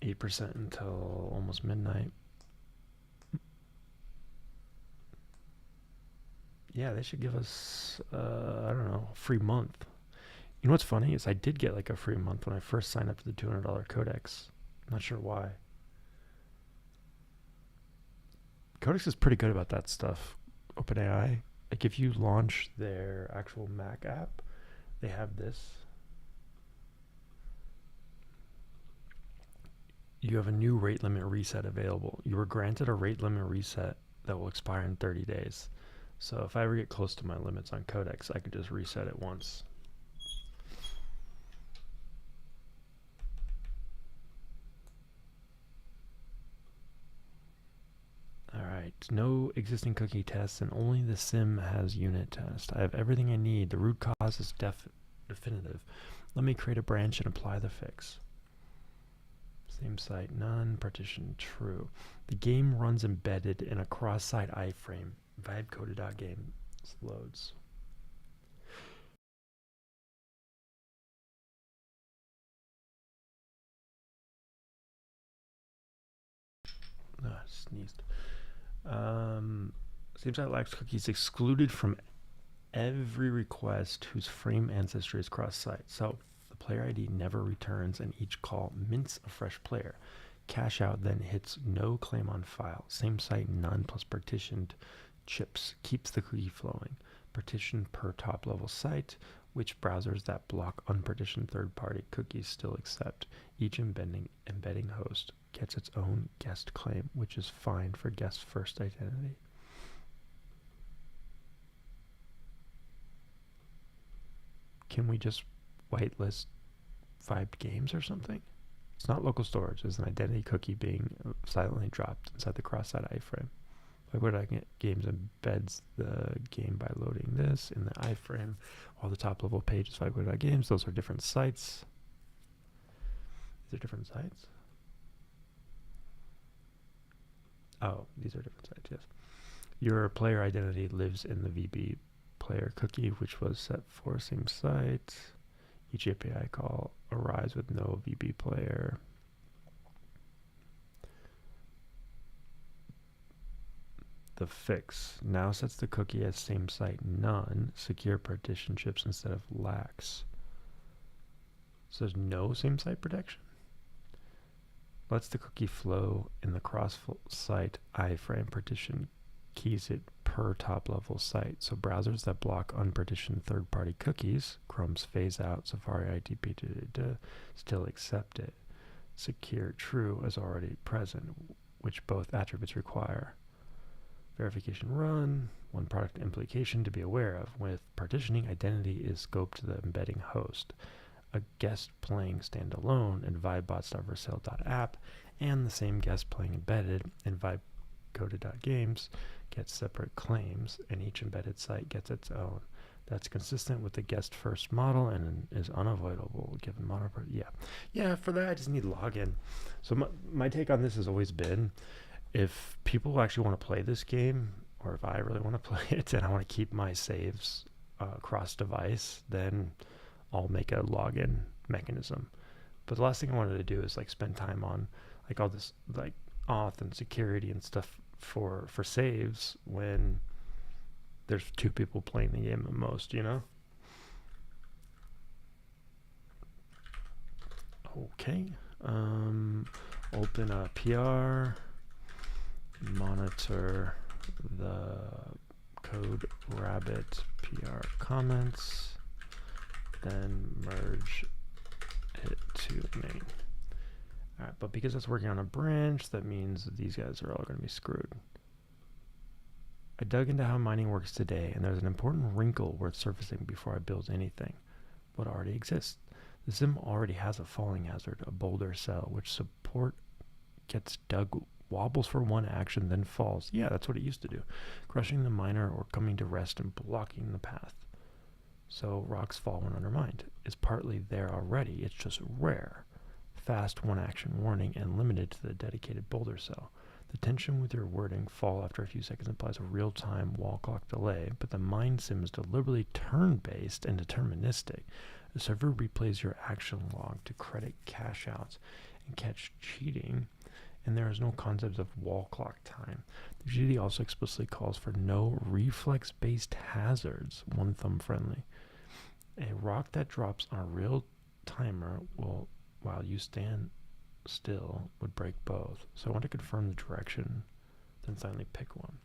%, until almost midnight. Yeah, they should give us, I don't know, a free month. You know what's funny is I did get like a free month when I first signed up to the $200 Codex. Not sure why. Codex is pretty good about that stuff. OpenAI, like if you launch their actual Mac app, they have this. You have a new rate limit reset available. You were granted a rate limit reset that will expire in 30 days. So if I ever get close to my limits on Codex, I could just reset it once. Alright, no existing cookie tests, and only the sim has unit test. I have everything I need. The root cause is definitive. Let me create a branch and apply the fix. Same site, none, partition, true. The game runs embedded in a cross-site iframe. Vibecoded.Games loads. Sneezed. Same site lacks cookies excluded from every request whose frame ancestry is cross-site. So the player ID never returns, and each call mints a fresh player. Cache out then hits no claim on file. Same site none plus partitioned chips keeps the cookie flowing. Partition per top level site, which browsers that block unpartitioned third-party cookies still accept. Each embedding host gets its own guest claim, which is fine for guest first identity. Can we just whitelist Vibed Games or something? It's not local storage. It's an identity cookie being silently dropped inside the cross-site iframe. Vibecoded.Games embeds the game by loading this in the iframe, while the top level page is Vibecoded.Games. Those are different sites. These are different sites? Oh, these are different sites, yes. Your player identity lives in the VB player cookie, which was set for same site. Each API call arrives with no VB player. The fix now sets the cookie as same site none, secure partition chips instead of lax. So there's no same site protection. Lets the cookie flow in the cross-site iframe partition, keys it per top-level site. So browsers that block unpartitioned third-party cookies, Chrome's phase out, Safari ITP, still accept it. Secure true as already present, which both attributes require. Verification run, one product implication to be aware of. With partitioning, identity is scoped to the embedding host. A guest playing standalone in VibeBots.Vercel.app and the same guest playing embedded in Vibecoded.Games gets separate claims, and each embedded site gets its own. That's consistent with the guest first model and is unavoidable given mono. Yeah, for that I just need login. So my take on this has always been, if people actually want to play this game, or if I really want to play it and I want to keep my saves cross device, then I'll make a login mechanism. But the last thing I wanted to do is like spend time on like all this like auth and security and stuff for saves when there's 2 people playing the game at most, you know? Okay. Open a PR, monitor the code rabbit PR comments, then merge it to main. All right, but because it's working on a branch, that means that these guys are all going to be screwed. I dug into how mining works today, and there's an important wrinkle worth surfacing before I build anything. What already exists. The sim already has a falling hazard, a boulder cell, which support gets dug, wobbles for one action, then falls. Yeah, that's what it used to do. Crushing the miner or coming to rest and blocking the path. So rocks fall when undermined. It's partly there already, it's just rare. Fast one action warning and limited to the dedicated boulder cell. The tension with your wording, fall after a few seconds, implies a real-time wall clock delay, but the mine sim is deliberately turn-based and deterministic. The server replays your action log to credit cash outs and catch cheating, and there is no concept of wall clock time. The GD also explicitly calls for no reflex-based hazards, one thumb friendly. A rock that drops on a real timer will, while you stand still, would break both. So I want to confirm the direction, then silently pick one.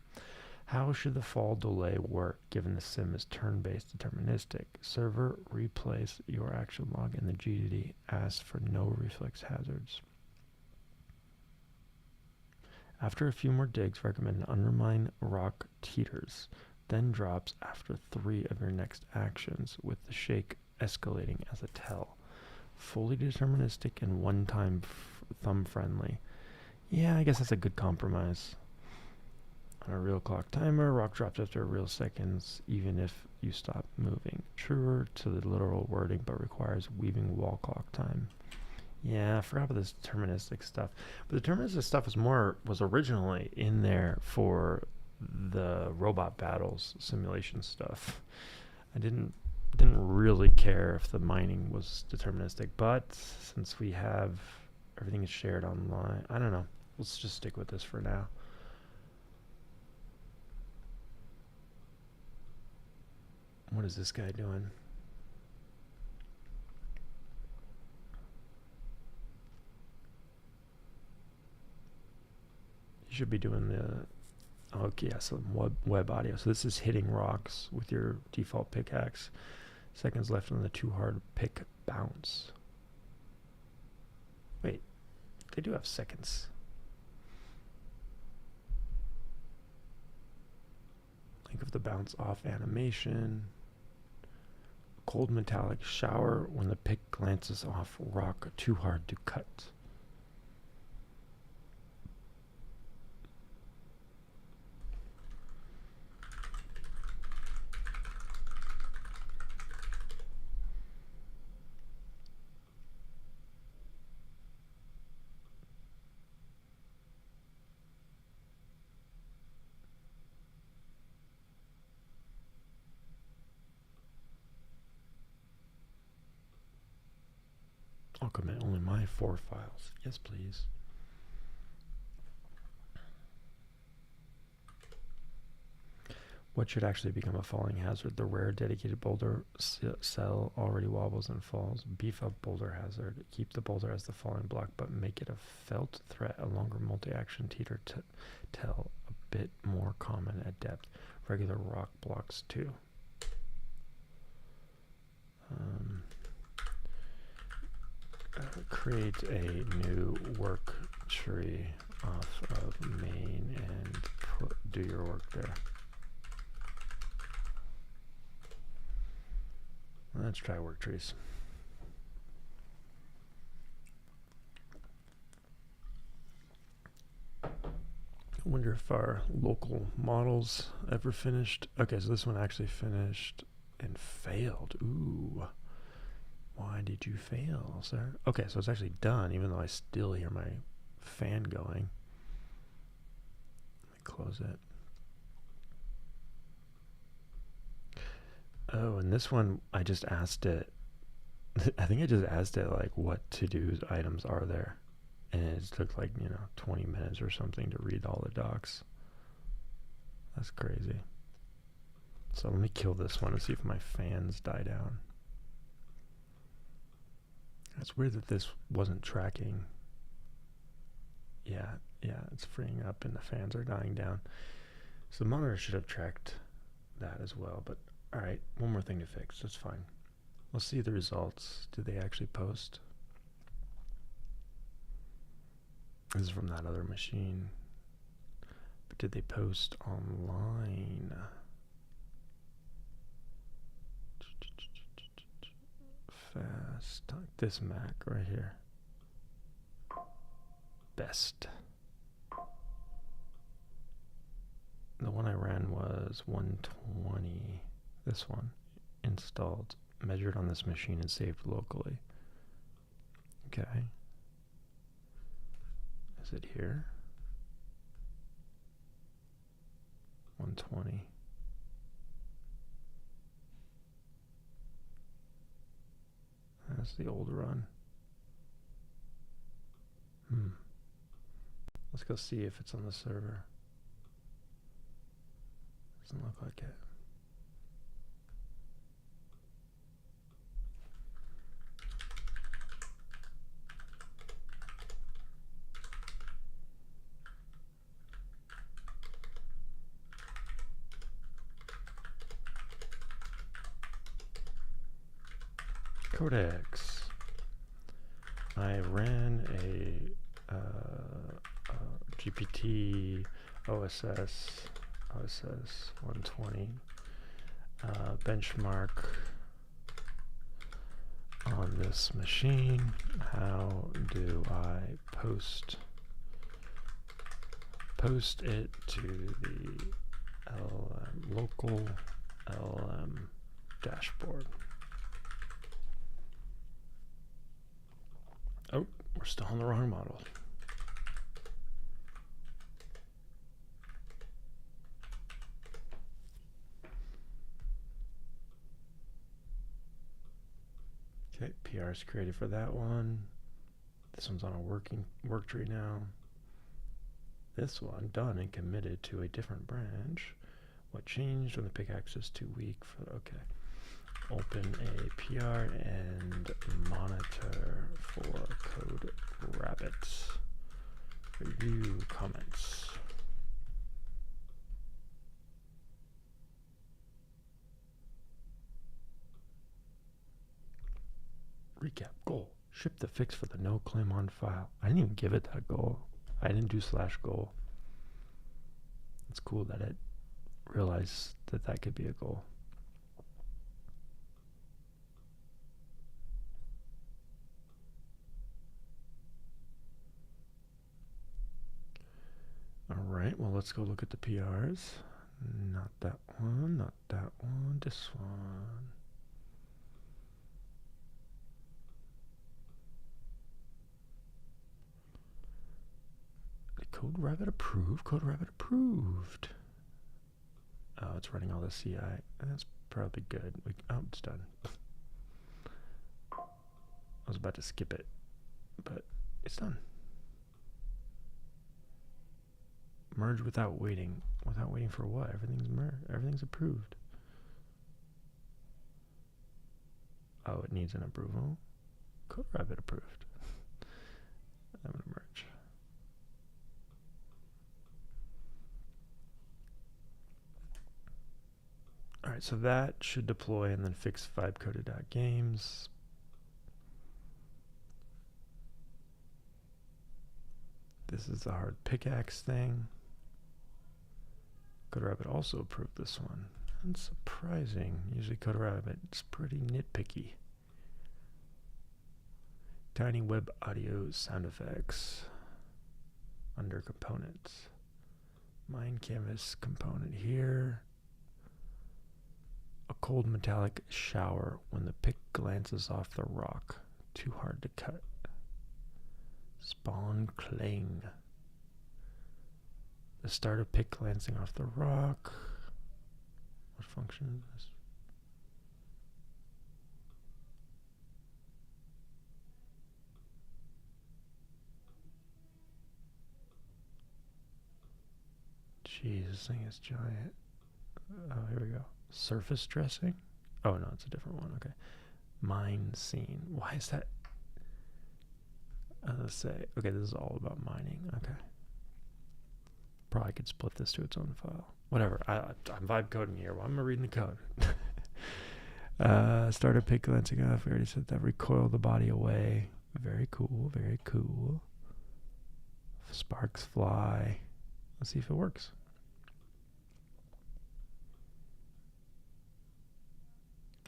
How should the fall delay work given the sim is turn-based deterministic? Server replace your action log and the GDD asks for no reflex hazards. After a few more digs, recommend undermine rock teeters, then drops after 3 of your next actions with the shake escalating as a tell. Fully deterministic and one-time thumb friendly. Yeah, I guess that's a good compromise. On a real clock timer, rock drops after real seconds, even if you stop moving. Truer to the literal wording, but requires weaving wall clock time. Yeah, I forgot about this deterministic stuff. But the deterministic stuff was originally in there for the robot battles simulation stuff. I didn't really care if the mining was deterministic, but since we have everything is shared online, I don't know. Let's just stick with this for now. What is this guy doing? You should be doing the okay, yeah, so web audio. So this is hitting rocks with your default pickaxe. Seconds left on the too hard pick bounce. Wait, they do have seconds. Think of the bounce off animation. Cold metallic shower when the pick glances off rock too hard to cut. I'll commit only my 4 files. Yes, please. What should actually become a falling hazard? The rare dedicated boulder cell already wobbles and falls. Beef up boulder hazard. Keep the boulder as the falling block, but make it a felt threat, a longer multi-action teeter to tell, a bit more common at depth. Regular rock blocks too. Create a new work tree off of main and do your work there. Let's try work trees. I wonder if our local models ever finished. Okay, so this one actually finished and failed. Ooh. Why did you fail, sir? Okay, so it's actually done, even though I still hear my fan going. Let me close it. Oh, and this one, I just asked it. I think I just asked it, like, what to-do items are there? And it took, like, 20 minutes or something to read all the docs. That's crazy. So let me kill this one and see if my fans die down. It's weird that this wasn't tracking. Yeah, it's freeing up and the fans are dying down. So the monitor should have tracked that as well, but alright, one more thing to fix, that's fine. Let's see the results. Did they actually post? This is from that other machine. But did they post online? Fast. Like this Mac right here. Best. The one I ran was 120. This one. Installed. Measured on this machine and saved locally. Okay. Is it here? 120. That's the old run. Let's go see if it's on the server. Doesn't look like it. Codex. I ran a GPT OSS 120 benchmark on this machine. How do I post it to the LLM, local LLM dashboard? Oh, we're still on the wrong model. Okay, PR is created for that one. This one's on a work tree now. This one done and committed to a different branch. What changed when the pickaxe is too weak for, okay. Open a PR and monitor for code rabbits. Review comments. Recap goal. Ship the fix for the no claim on file. I didn't even give it that goal. I didn't do /goal. It's cool that it realized that that could be a goal. Alright, well, let's go look at the PRs. Not that one, not that one, this one. Code Rabbit approved? Code Rabbit approved. Oh, it's running all the CI. That's probably good. Oh, it's done. I was about to skip it, but it's done. Merge without waiting. Without waiting for what? Everything's merged. Everything's approved. Oh, it needs an approval. Code Rabbit approved. I'm gonna merge. Alright, so that should deploy and then fix Vibecoded.Games. This is the hard pickaxe thing. CodeRabbit also approved this one. That's surprising. Usually CodeRabbit is pretty nitpicky. Tiny web audio sound effects under components. Mine canvas component here. A cold metallic shower when the pick glances off the rock. Too hard to cut. Spawn cling. The start of pick glancing off the rock. What function is this? Jeez, this thing is giant. Oh, here we go. Surface dressing? Oh, no, it's a different one. Okay. Mine scene. Why is that? Let's say, okay, this is all about mining. Okay. Probably could split this to its own file. Whatever. I'm vibe coding here. Well, I'm reading the code. Started pick glancing off. We already said that. Recoil the body away. Very cool. Very cool. Sparks fly. Let's see if it works.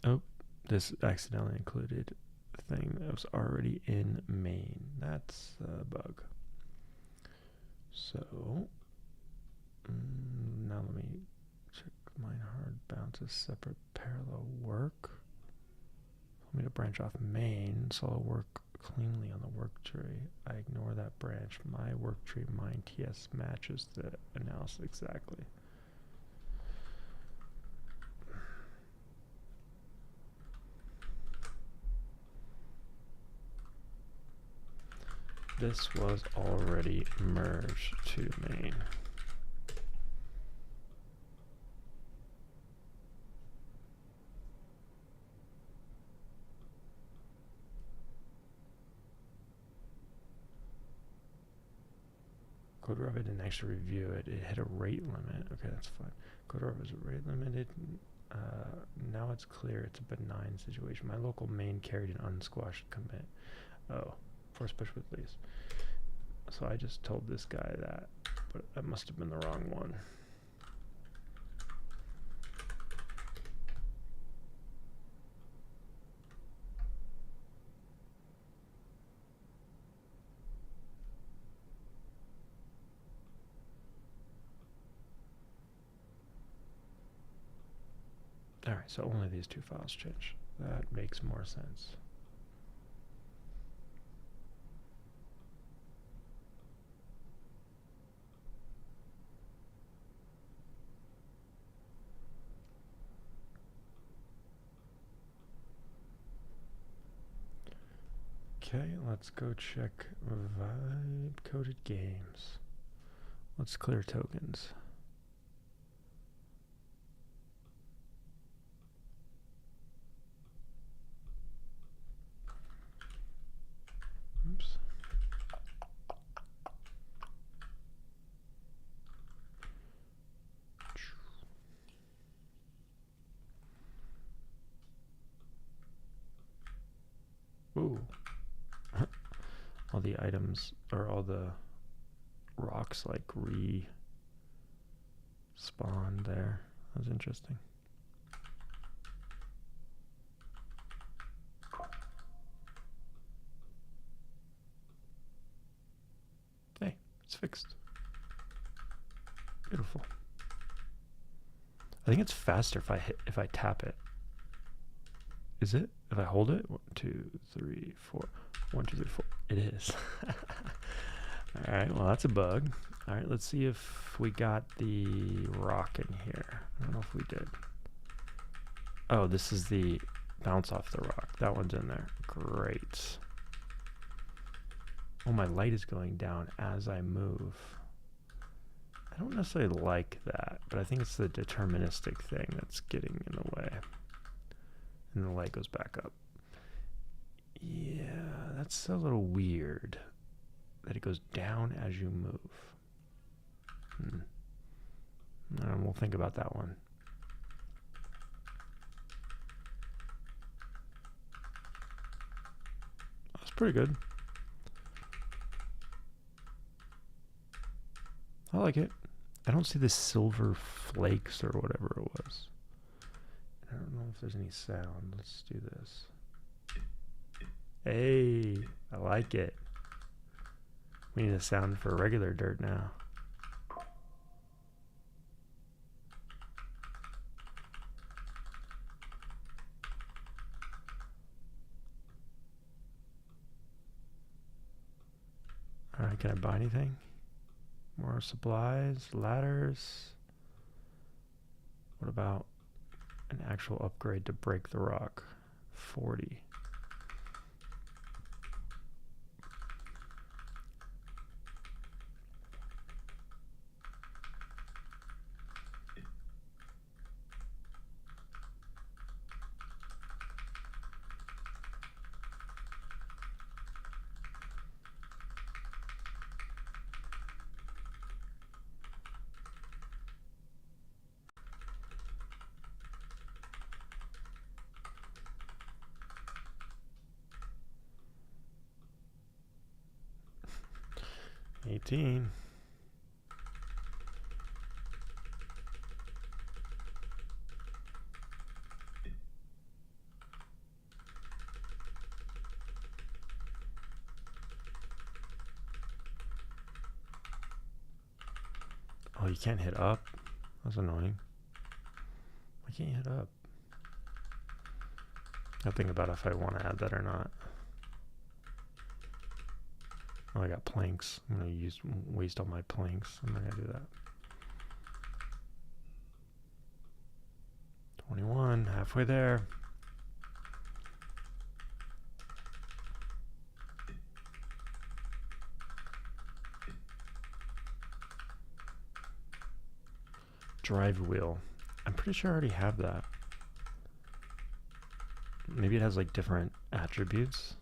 Oh, this accidentally included a thing that was already in main. That's a bug. So now let me check mine hard bounces separate parallel work. Want me to branch off main, so I'll work cleanly on the work tree. I ignore that branch. My work tree, mine TS matches the analysis exactly. This was already merged to main. CodeRub didn't actually review it. It hit a rate limit. Okay, that's fine. CodeRub is rate limited. Now it's clear it's a benign situation. My local main carried an unsquashed commit. Oh, force push with lease. So I just told this guy that, but that must have been the wrong one. Alright, so only these two files change. That makes more sense. Okay, let's go check Vibecoded.Games. Let's clear tokens. Oops. Ooh. All the items, or all the rocks, like respawned there. That was interesting. Hey, it's fixed. Beautiful. I think it's faster if I tap it. Is it? If I hold it? 1, 2, 3, 4. 1, 2, 3, 4. It is. Alright, well that's a bug. Alright, let's see if we got the rock in here. I don't know if we did. Oh, this is the bounce off the rock. That one's in there. Great. Oh, my light is going down as I move. I don't necessarily like that, but I think it's the deterministic thing that's getting in the way. And the light goes back up. Yeah, that's a little weird that it goes down as you move. We'll think about that one. That's pretty good. I like it. I don't see the silver flakes or whatever it was. I don't know if there's any sound. Let's do this. Hey, I like it. We need a sound for regular dirt now. Alright, can I buy anything? More supplies, ladders. What about an actual upgrade to break the rock? 40. 18. Oh, you can't hit up? That's annoying. Why can't you hit up? I'll think about if I want to add that or not. Oh, I got planks. I'm going to waste all my planks. I'm not going to do that. 21, halfway there. Drive wheel. I'm pretty sure I already have that. Maybe it has like different attributes.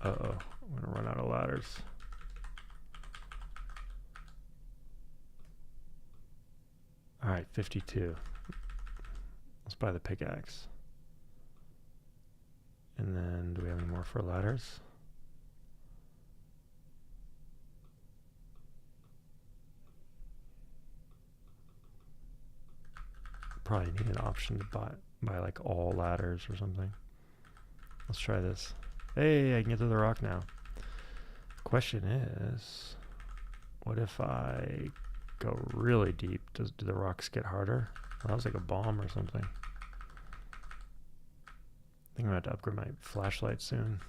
Uh-oh, I'm gonna run out of ladders. All right, 52. Let's buy the pickaxe. And then, do we have any more for ladders? Probably need an option to buy like all ladders or something. Let's try this. Hey, I can get to the rock now. Question is, what if I go really deep? Do the rocks get harder? Well, that was like a bomb or something. I think I'm going to have to upgrade my flashlight soon.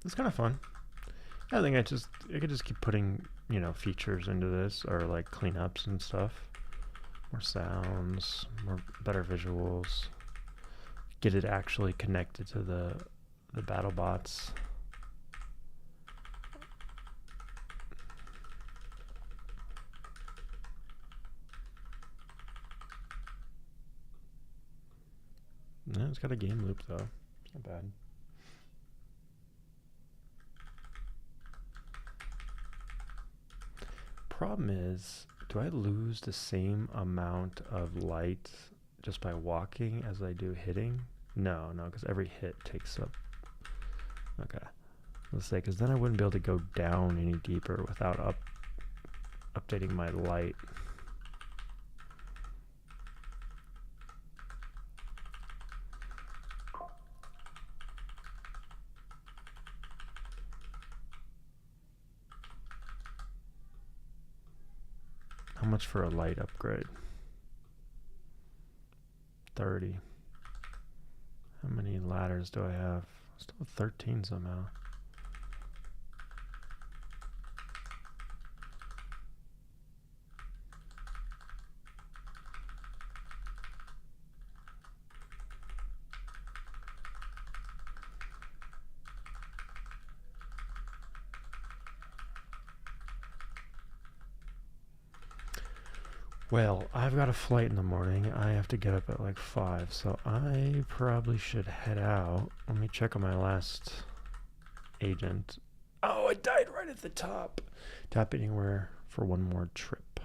It's kind of fun. I think I could just keep putting, you know, features into this, or like cleanups and stuff. More sounds, better visuals. Get it actually connected to the BattleBots. No, it's got a game loop though. It's not bad. Problem is, do I lose the same amount of light just by walking as I do hitting? No, because every hit takes up. Okay, let's say, because then I wouldn't be able to go down any deeper without updating my light. How much for a light upgrade? 30. How many ladders do I have? Still 13 somehow. Well, I've got a flight in the morning. I have to get up at like 5, so I probably should head out. Let me check on my last agent. Oh, I died right at the top. Tap anywhere for one more trip.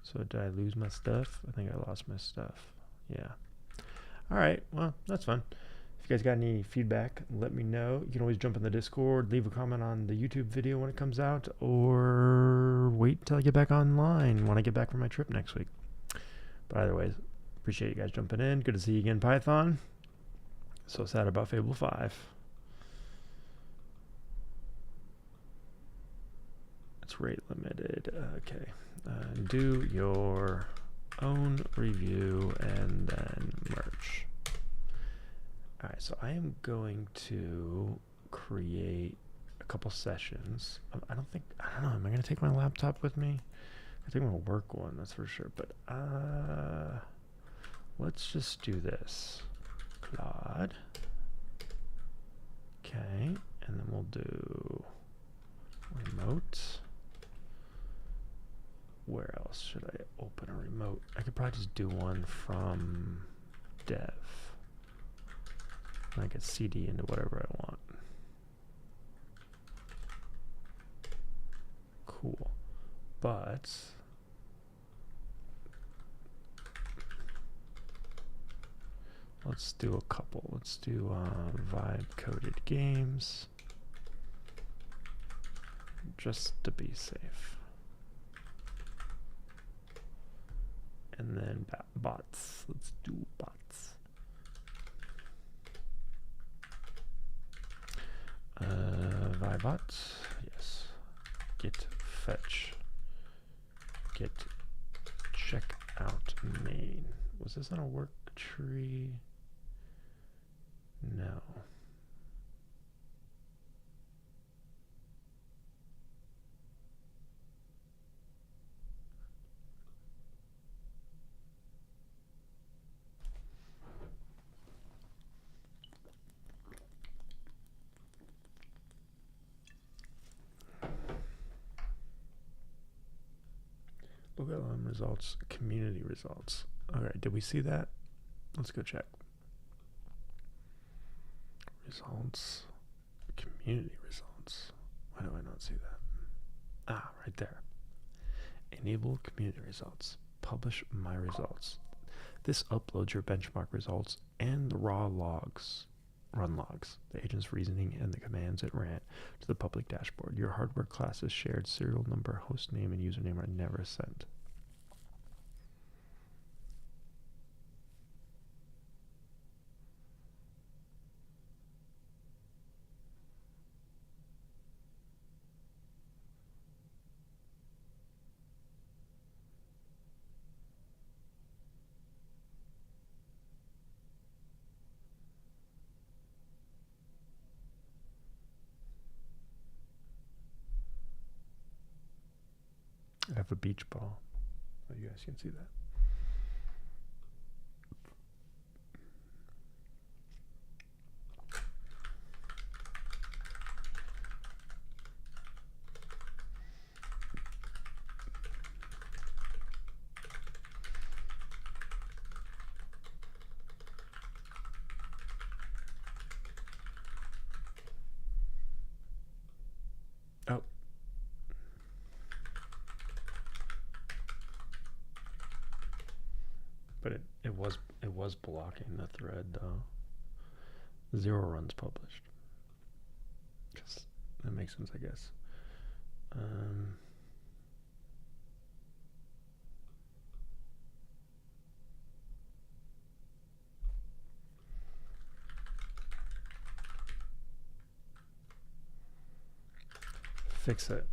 So did I lose my stuff? I think I lost my stuff. Yeah. All right, well, that's fun. If you guys got any feedback, let me know. You can always jump in the Discord, leave a comment on the YouTube video when it comes out, or wait until I get back online when I get back from my trip next week. But either way, appreciate you guys jumping in. Good to see you again, Python. So sad about Fable 5. It's rate limited. Okay. Do your own review and then merge. Alright, so I am going to create a couple sessions. I don't know, am I going to take my laptop with me? I think I'm going to work one, that's for sure. But let's just do this. Claude. Okay, and then we'll do remote. Where else should I open a remote? I could probably just do one from dev. I can CD into whatever I want. but let's do a couple. Let's do Vibecoded.Games, just to be safe. And then bots. Let's do bots. VibeBots, yes. Git fetch. Git checkout main. Was this on a work tree? No. Look at LLM results, community results. All right, did we see that? Let's go check. Results, community results. Why do I not see that? Ah, right there. Enable community results. Publish my results. This uploads your benchmark results and the raw logs, run logs, the agent's reasoning, and the commands it ran to the public dashboard. Your hardware classes shared serial number, host name, and username are never sent. I have a beach ball. Oh, you guys can see that. Oh. But it was blocking the thread though. 0 runs published. Because that makes sense, I guess. Fix it.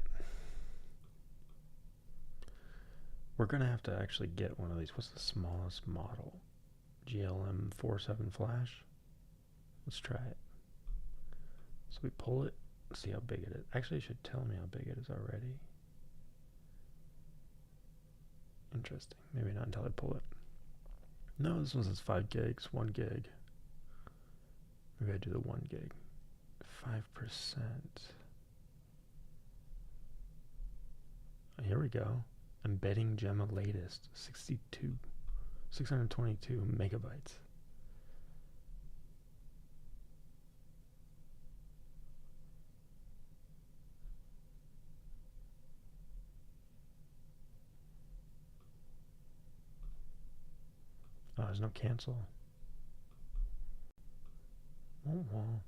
We're gonna have to actually get one of these. What's the smallest model? GLM 47 flash. Let's try it. So we pull it, see how big it is. Actually, it should tell me how big it is already. Interesting. Maybe not until I pull it. No, this one says 5 gigs, 1 gig. Maybe I do the 1 gig. 5%. Here we go. Embedding Gemma latest. 622 megabytes. Oh, there's no cancel. Oh.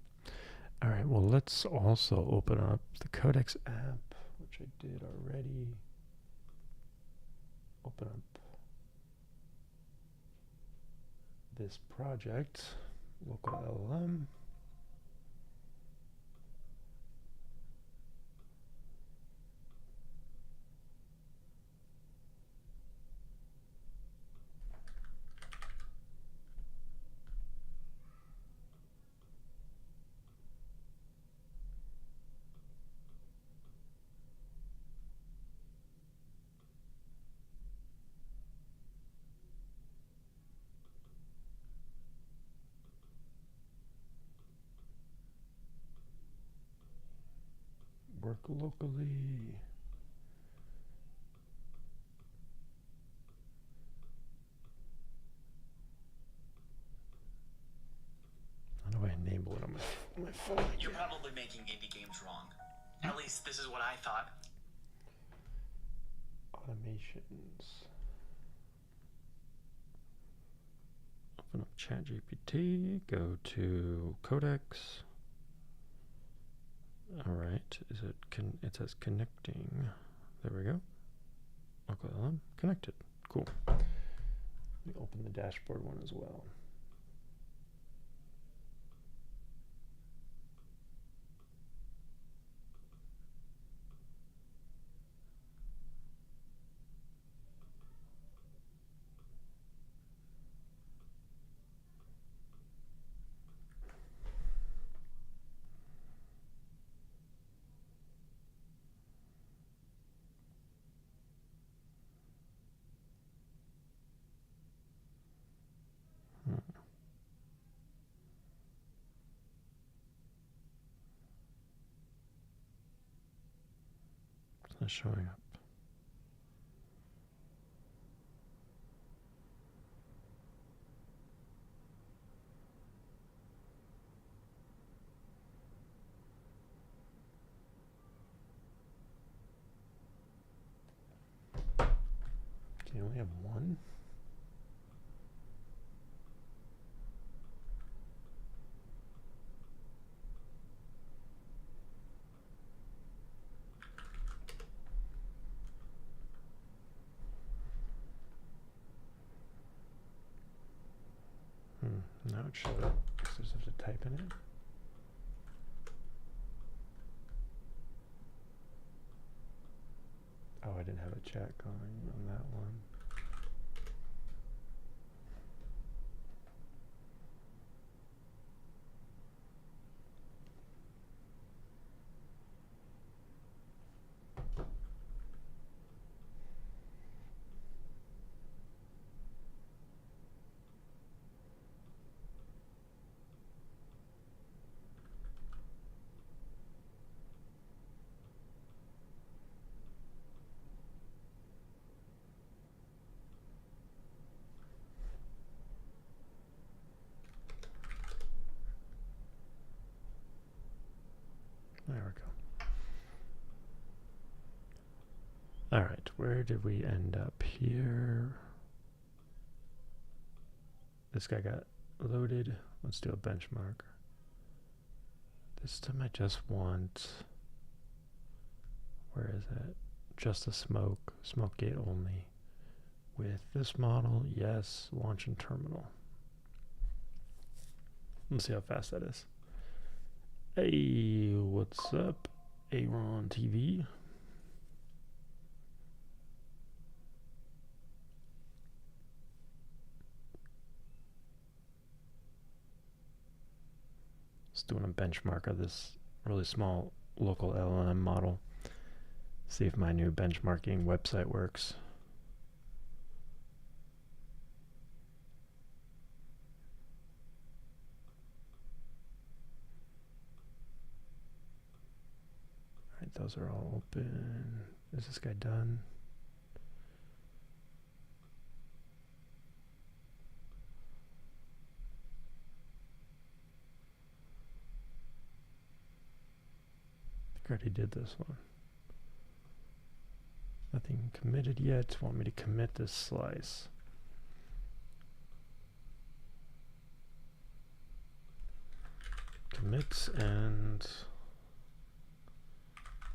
All right, well, let's also open up the Codex app, which I did already. Open up this project, local LLM. Work locally. How do I enable it on my phone? You're probably making indie games wrong. At least this is what I thought. Automations. Open up ChatGPT, go to Codex. All right, it says connecting. There we go. Okay, connected. Cool. Let me open the dashboard one as well. It's not showing up. Can you only have one? Now it showed up. I just have to type in it. Oh, I didn't have a chat going on that one. There we go. All right, where did we end up here? This guy got loaded. Let's do a benchmark. This time I just want, where is it? Just a smoke gate only. With this model, yes, launch and terminal. Let's see how fast that is. Hey, what's up, Aaron TV? Just doing a benchmark of this really small local LLM model. See if my new benchmarking website works. Alright, those are all open. Is this guy done? I think I already did this one. Nothing committed yet. Want me to commit this slice? Commits and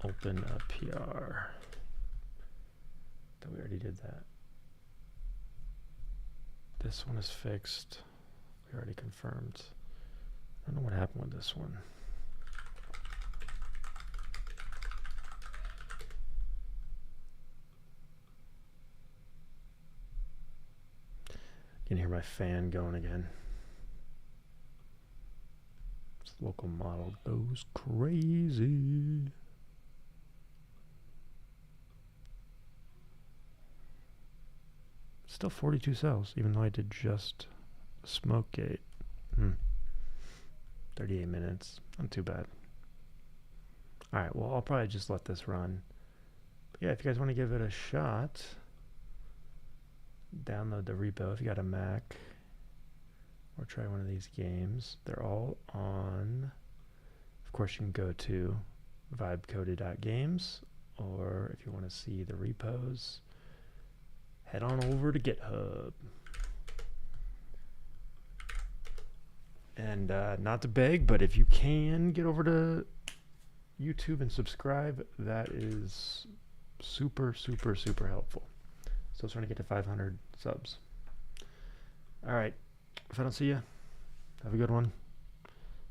open a PR. That we already did that. This one is fixed. We already confirmed. I don't know what happened with this one. You can hear my fan going again. This local model goes crazy. Still 42 cells, even though I did just a smoke gate. 38 minutes, not too bad. Alright, well, I'll probably just let this run. But yeah, if you guys want to give it a shot, download the repo if you got a Mac, or try one of these games. They're all on, of course you can go to Vibecoded.Games, or if you want to see the repos, head on over to GitHub. And not to beg, but if you can get over to YouTube and subscribe, that is super, super, super helpful. Still trying to get to 500 subs. All right. If I don't see you, have a good one.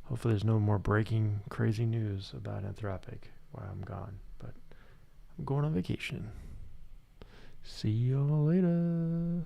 Hopefully there's no more breaking crazy news about Anthropic while I'm gone. But I'm going on vacation. See y'all later.